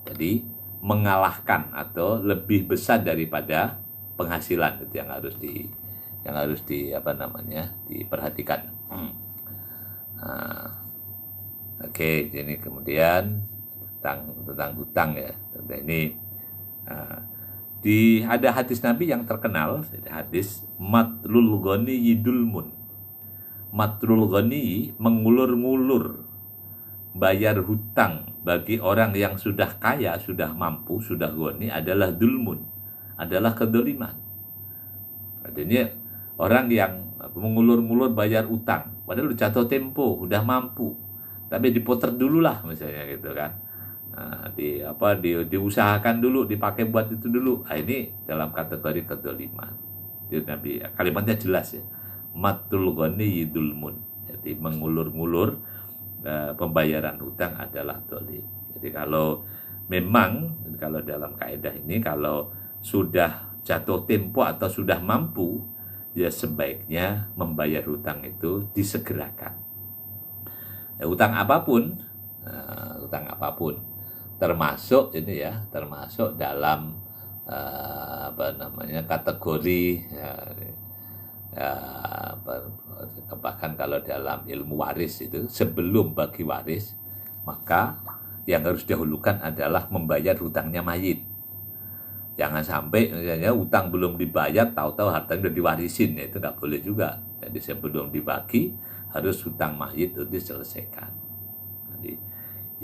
jadi mengalahkan atau lebih besar daripada penghasilan. Itu yang harus diperhatikan. Nah, oke, ini kemudian tentang hutang ya. Ini ada hadis Nabi yang terkenal, hadis matlul ghani yidulmun. Matlul ghani, mengulur-ngulur bayar hutang bagi orang yang sudah kaya, sudah mampu, sudah ghani adalah dulmun, adalah kedoliman. Artinya orang yang mengulur-ngulur bayar utang, padahal udah jatuh tempo, udah mampu, tapi diputer dulu lah misalnya gitu kan. Nah, diusahakan dulu, dipakai buat itu dulu. Nah, ini dalam kategori kedoliman. Itu Nabi, kalimatnya jelas ya. Matul ghani yidulmun. Jadi mengulur-ngulur pembayaran hutang adalah dolim. Jadi kalau dalam kaidah ini, kalau sudah jatuh tempo atau sudah mampu, ya sebaiknya membayar hutang itu disegerakan. Ya, hutang apapun, termasuk dalam kategori bahkan kalau dalam ilmu waris itu sebelum bagi waris, maka yang harus didahulukan adalah membayar hutangnya mayit. Jangan sampai misalnya hutang belum dibayar, tahu-tahu hartanya udah diwarisin, ya, itu nggak boleh juga. Jadi sebelum dibagi harus hutang mayit itu diselesaikan. Jadi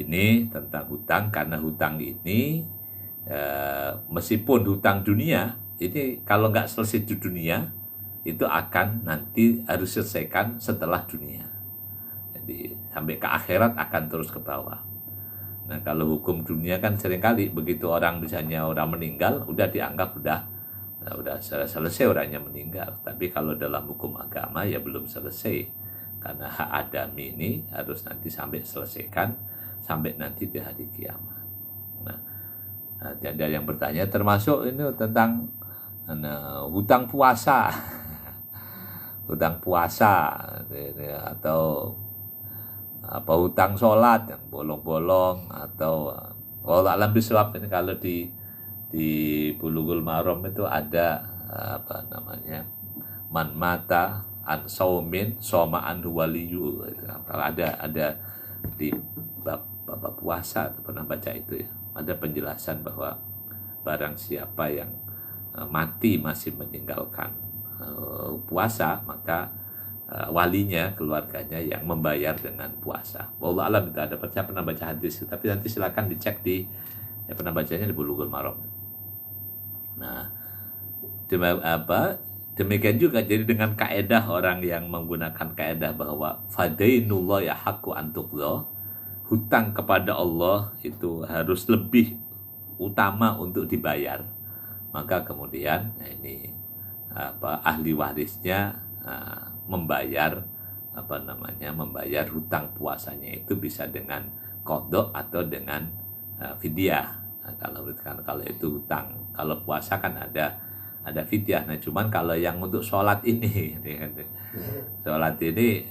ini tentang hutang, karena hutang ini meskipun hutang dunia, ini kalau nggak selesai di dunia, itu akan nanti harus selesaikan setelah dunia. Jadi sampai ke akhirat akan terus ke bawah. Nah, kalau hukum dunia kan seringkali begitu orang misalnya orang meninggal, udah dianggap udah selesai orangnya meninggal. Tapi kalau dalam hukum agama ya belum selesai, karena hak adami ini harus nanti sampai selesaikan sampai nanti di hari kiamat. Nah, ada yang bertanya termasuk ini tentang hutang puasa. Hutang puasa atau hutang sholat yang bolong-bolong, atau alam biswab ini kalau di Bulughul Maram itu ada man mata an saumin soma anhu waliyu. Kalau ada di bab puasa, pernah baca itu ya, ada penjelasan bahwa barang siapa yang mati masih meninggalkan puasa, maka walinya, keluarganya yang membayar dengan puasa. Wallahu alam, itu ada, saya pernah baca hadis, tapi nanti silakan dicek saya pernah bacanya di Bulughul Maram. Nah, demikian juga jadi dengan kaedah orang yang menggunakan kaedah bahwa fadainullah ya haqqu antuqdha, hutang kepada Allah itu harus lebih utama untuk dibayar. Maka kemudian ahli warisnya membayar hutang puasanya itu bisa dengan qadha atau dengan fidyah, Nah, kalau itu hutang, kalau puasa kan ada fidyah. Nah, cuman kalau yang untuk sholat ini, sholat ini,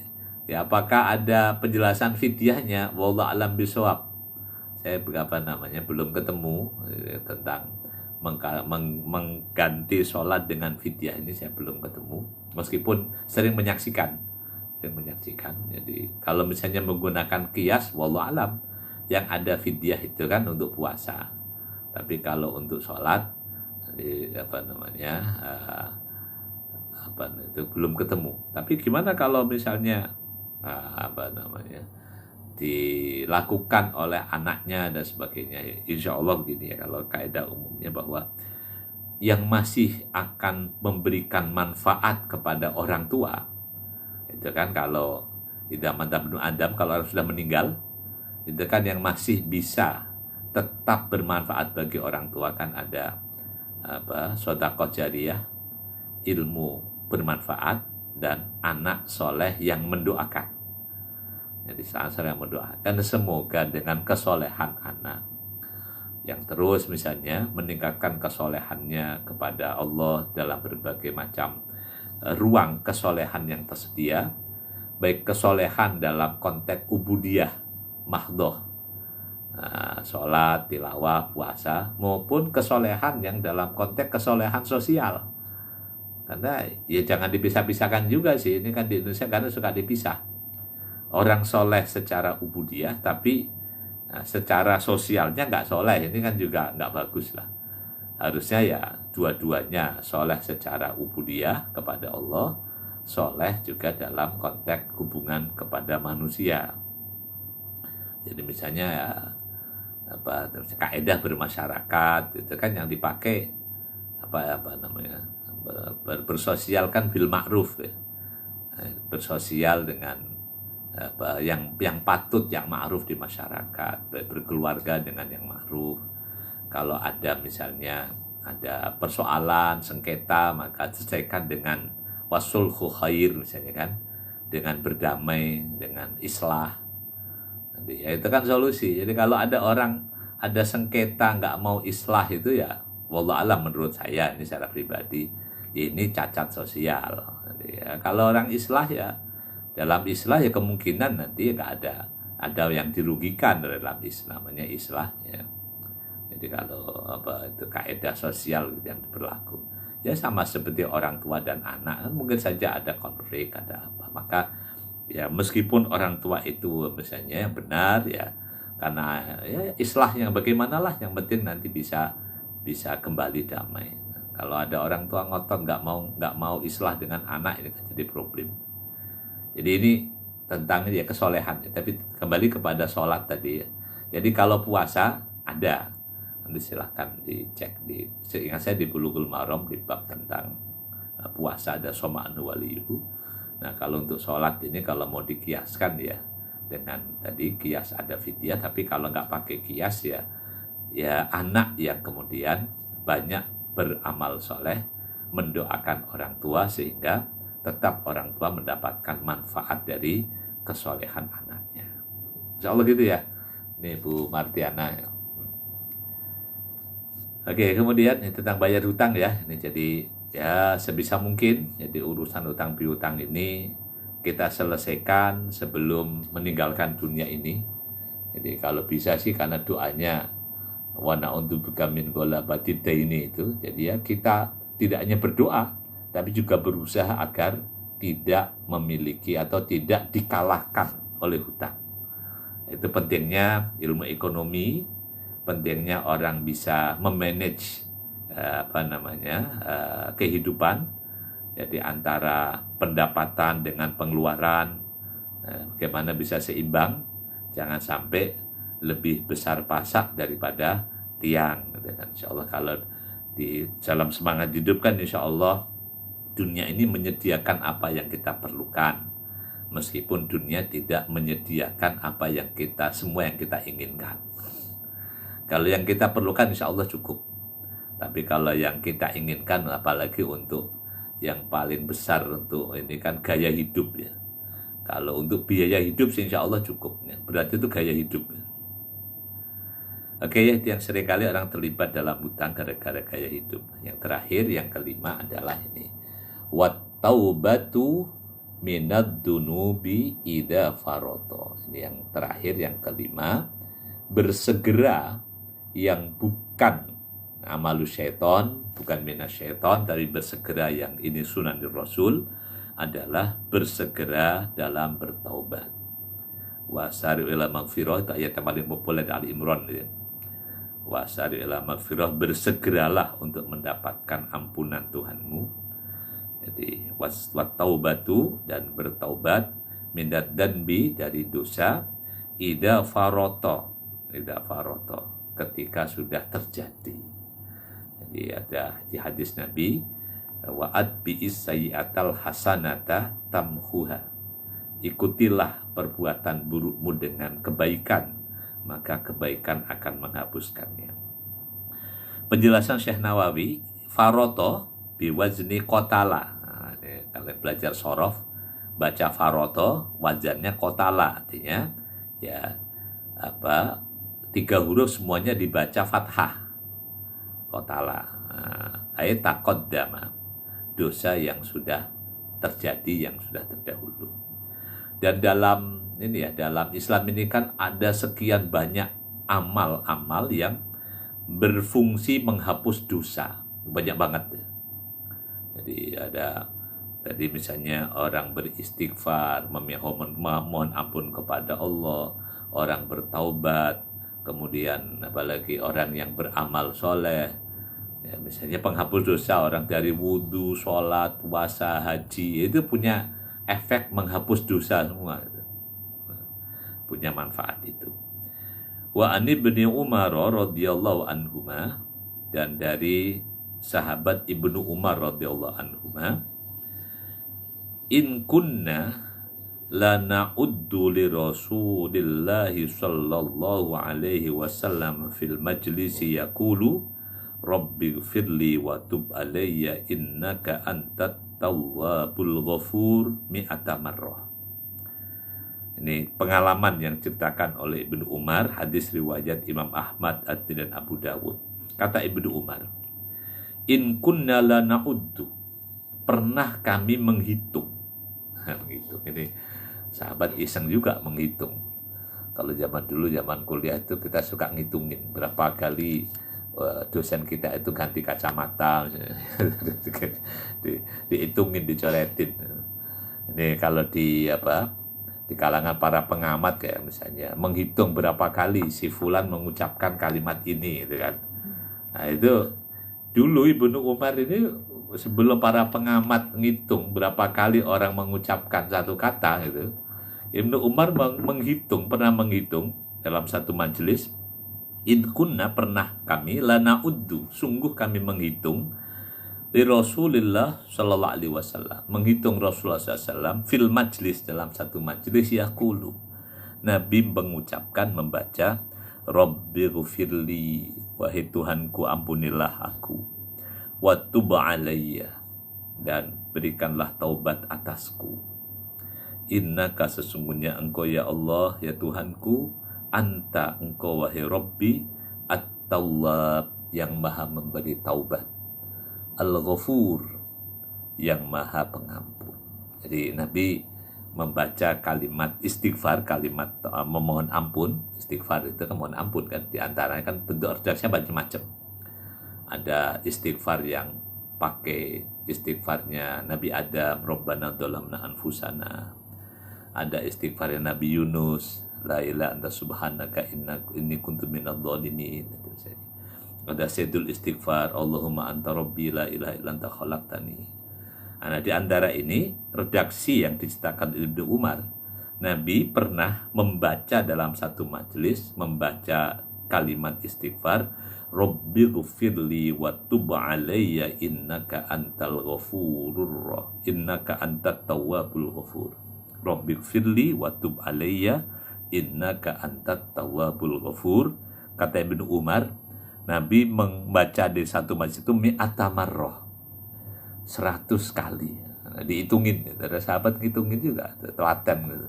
ya apakah ada penjelasan fidyahnya? Wallahu alam bisawab. Saya belum ketemu tentang mengganti sholat dengan fidyah ini, saya belum ketemu. Meskipun sering menyaksikan. Jadi kalau misalnya menggunakan qiyas, wallahu alam, yang ada fidyah itu kan untuk puasa. Tapi kalau untuk sholat, itu belum ketemu. Tapi gimana kalau misalnya dilakukan oleh anaknya dan sebagainya? Insya Allah begini ya, kalau kaidah umumnya bahwa yang masih akan memberikan manfaat kepada orang tua itu kan, kalau tidak mantap Adam, kalau sudah meninggal, itu kan yang masih bisa tetap bermanfaat bagi orang tua kan ada sedekah jariyah, ilmu bermanfaat, dan anak soleh yang mendoakan. Jadi saya mendoakan semoga dengan kesolehan anak yang terus misalnya meningkatkan kesolehannya kepada Allah dalam berbagai macam ruang kesolehan yang tersedia, baik kesolehan dalam konteks ubudiyah mahdoh, sholat, tilawah, puasa, maupun kesolehan yang dalam konteks kesolehan sosial. Karena ya jangan dipisah-pisahkan juga sih, ini kan di Indonesia karena suka dipisah. Orang soleh secara ubudiyah, tapi secara sosialnya nggak soleh, ini kan juga nggak bagus lah. Harusnya ya dua-duanya, soleh secara ubudiyah kepada Allah, soleh juga dalam konteks hubungan kepada manusia. Jadi misalnya ya, kaidah bermasyarakat itu kan yang dipakai bersosial kan bil ma'ruf ya. Bersosial dengan yang patut, yang ma'ruf di masyarakat, berkeluarga dengan yang ma'ruf. Kalau ada misalnya ada persoalan sengketa, maka selesaikan dengan wasulhu khair misalnya kan, dengan berdamai, dengan islah. Jadi, ya itu kan solusi. Jadi kalau ada orang ada sengketa nggak mau islah, itu ya wallahu alam, menurut saya ini secara pribadi ini cacat sosial. Jadi, ya, kalau orang islah ya dalam islah ya kemungkinan nanti nggak ada yang dirugikan dalam Islam, namanya islah ya. Jadi kalau itu kaidah sosial yang berlaku ya sama seperti orang tua dan anak, kan mungkin saja ada konflik, ada apa, maka ya meskipun orang tua itu misalnya yang benar ya, karena ya islahnya bagaimanalah, yang penting nanti bisa kembali damai. Nah, kalau ada orang tua ngotot nggak mau islah dengan anak, ini kan jadi problem. Jadi ini tentang ya kesolehan, tapi kembali kepada sholat tadi ya. Jadi kalau puasa ada, nanti silahkan dicek seingat saya di Bulughul Maram di bab tentang puasa ada soma'an waliyuhu. Nah kalau untuk sholat ini kalau mau dikiaskan ya dengan tadi kias ada fidyah, tapi kalau nggak pakai kias ya anak yang kemudian banyak beramal soleh, mendoakan orang tua sehingga tetap orang tua mendapatkan manfaat dari kesolehan anaknya. Insya Allah gitu ya. Ini Bu Martiana ya. Oke, kemudian tentang bayar hutang ya. Ini jadi ya sebisa mungkin jadi urusan hutang piutang ini kita selesaikan sebelum meninggalkan dunia ini. Jadi kalau bisa sih, karena doanya wa na'udzubika min ghalabatid daini itu. Jadi ya kita tidak hanya berdoa, tapi juga berusaha agar tidak memiliki atau tidak dikalahkan oleh hutang. Itu pentingnya ilmu ekonomi, pentingnya orang bisa memanage kehidupan. Jadi antara pendapatan dengan pengeluaran, bagaimana bisa seimbang, jangan sampai lebih besar pasak daripada tiang. Insya Allah kalau di dalam semangat hidup kan insya Allah dunia ini menyediakan apa yang kita perlukan, meskipun dunia tidak menyediakan apa yang semua yang kita inginkan. Kalau yang kita perlukan insya Allah cukup, tapi kalau yang kita inginkan, apalagi untuk yang paling besar untuk ini kan gaya hidup ya. Kalau untuk biaya hidup insya Allah cukup ya. Berarti itu gaya hidup ya. Oke ya, itu yang seringkali orang terlibat dalam hutang gara-gara gaya hidup. Yang terakhir, yang kelima adalah ini. Wat taubatu minad dunubi ida faroto. Ini yang terakhir, yang kelima. Bersegera yang bukan amalu syaiton, bukan minas syaiton, tapi bersegera yang ini sunan Rasul adalah bersegera dalam bertaubat. Wasari ila magfirah, itu ayat yang paling populer Ali Imran ya. Wasari ila magfirah, bersegeralah untuk mendapatkan ampunan Tuhanmu. Jadi wat taubatu, dan bertaubat, mindat danbi, dari dosa, ida faroto, ketika sudah terjadi. Jadi ada di hadis Nabi, wa'ad bi'is sayyi'atal hasanata tamhuha, ikutilah perbuatan burukmu dengan kebaikan, maka kebaikan akan menghapuskannya. Penjelasan Syekh Nawawi, faroto biwazni kotala. Nah, ini, kalau belajar sorof, baca faroto, wazannya kotala, artinya ya 3 huruf semuanya dibaca fathah, kotala. Ayat taqaddama, dosa yang sudah terjadi, yang sudah terdahulu. Dan dalam ini ya, dalam Islam ini kan ada sekian banyak amal-amal yang berfungsi menghapus dosa, banyak banget ya. Jadi ada tadi misalnya orang beristighfar, memohon ampun kepada Allah, orang bertaubat, kemudian apalagi orang yang beramal soleh ya, misalnya penghapus dosa, orang dari wudhu, sholat, puasa, haji, itu punya efek menghapus dosa semua, punya manfaat itu. Wa ani bin Umar radhiyallahu anhuma, dan dari sahabat Ibnu Umar radhiyallahu anhuma, in kunna la na'uddu li Rasulillahi sallallahu alaihi wasallam fil majlisi yaqulu rabbi gfirli wa tub alayya innaka antat tawwabul ghafur mi'ata marrah. Ini pengalaman yang diceritakan oleh Ibnu Umar, hadis riwayat Imam Ahmad, At-Tirmidzi, dan Abu Dawud. Kata Ibnu Umar, in kunna la na'uddu, pernah kami menghitung. Menghitung ini sahabat iseng juga menghitung. Kalau zaman dulu, zaman kuliah itu kita suka ngitungin berapa kali dosen kita itu ganti kacamata, dihitungin, dicoretin. Ini kalau di kalangan para pengamat kayak misalnya menghitung berapa kali si fulan mengucapkan kalimat ini, gitu kan. Nah itu dulu Ibnu Umar ini sebelum para pengamat ngitung berapa kali orang mengucapkan satu kata gitu, Ibnu Umar pernah menghitung dalam satu majelis. In kunna, pernah kami, lana uddu, sungguh kami menghitung, di Rasulullah sallallahu alaihi wasallam, menghitung Rasulullah SAW fil majlis, dalam satu majlis, yaqulu, Nabi mengucapkan, membaca, Rabbi ghfirli, wahai Tuhanku ampunilah aku, wa tub alayya, dan berikanlah taubat atasku, innaka, sesungguhnya engkau ya Allah ya Tuhanku, anta, engkau wahai Rabbi, at-tawwab, yang maha memberi taubat, al-ghafur, yang maha pengampun. Jadi Nabi membaca kalimat istighfar, kalimat memohon ampun. Istighfar itu kan mohon ampun kan, di antaranya kan bentuk ordernya macam-macam. Ada istighfar yang pakai istighfarnya Nabi Adam, Rabbana dzalamna anfusana. Ada istighfarnya Nabi Yunus, la ilaha anta subhanaka inni kuntu minadh dhalimin. Ada sayyidul istighfar, Allahumma anta rabbi la ilaha illa anta khalaqtani. Nah, di antara ini redaksi yang diceritakan Ibnu Umar, Nabi pernah membaca dalam satu majelis, membaca kalimat istighfar, Rabbi ghfirli wa tub alayya innaka antal ghafurur, innaka antat tawwabul ghafur. Rabbi ghfirli wa tub alayya innaka antat tawwabul ghafur. Kata Ibnu Umar, Nabi membaca di satu majlis itu mi'ata marrah, 100 kali. Nah, dihitungin, ada sahabat ngitungin juga, telaten gitu.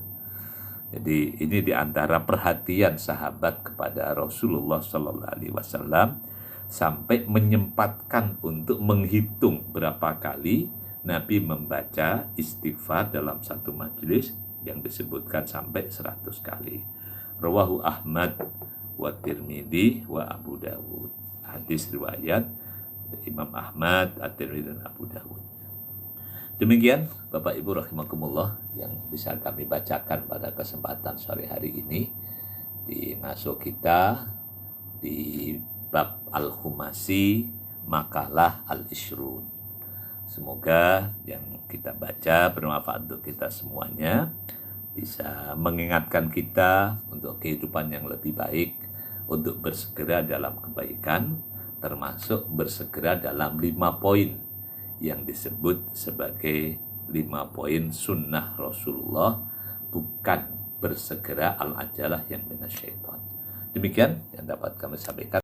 Jadi ini diantara perhatian sahabat kepada Rasulullah Sallallahu Alaihi Wasallam sampai menyempatkan untuk menghitung berapa kali Nabi membaca istighfar dalam satu majelis yang disebutkan sampai 100 kali. Rawahu Ahmad wa Tirmidzi wa Abu Dawud. Hadis riwayat Imam Ahmad, At-Tirmidzi dan Abu Dawud. Demikian Bapak Ibu rahimakumullah yang bisa kami bacakan pada kesempatan sore hari ini di ngasuh kita di bab Al-Humasi makalah Al-Ishrun. Semoga yang kita baca bermanfaat untuk kita semuanya, bisa mengingatkan kita untuk kehidupan yang lebih baik, untuk bersegera dalam kebaikan, termasuk bersegera dalam 5 poin yang disebut sebagai 5 poin sunnah Rasulullah, bukan bersegera al-ajalah yang minasyaitan. Demikian yang dapat kami sampaikan.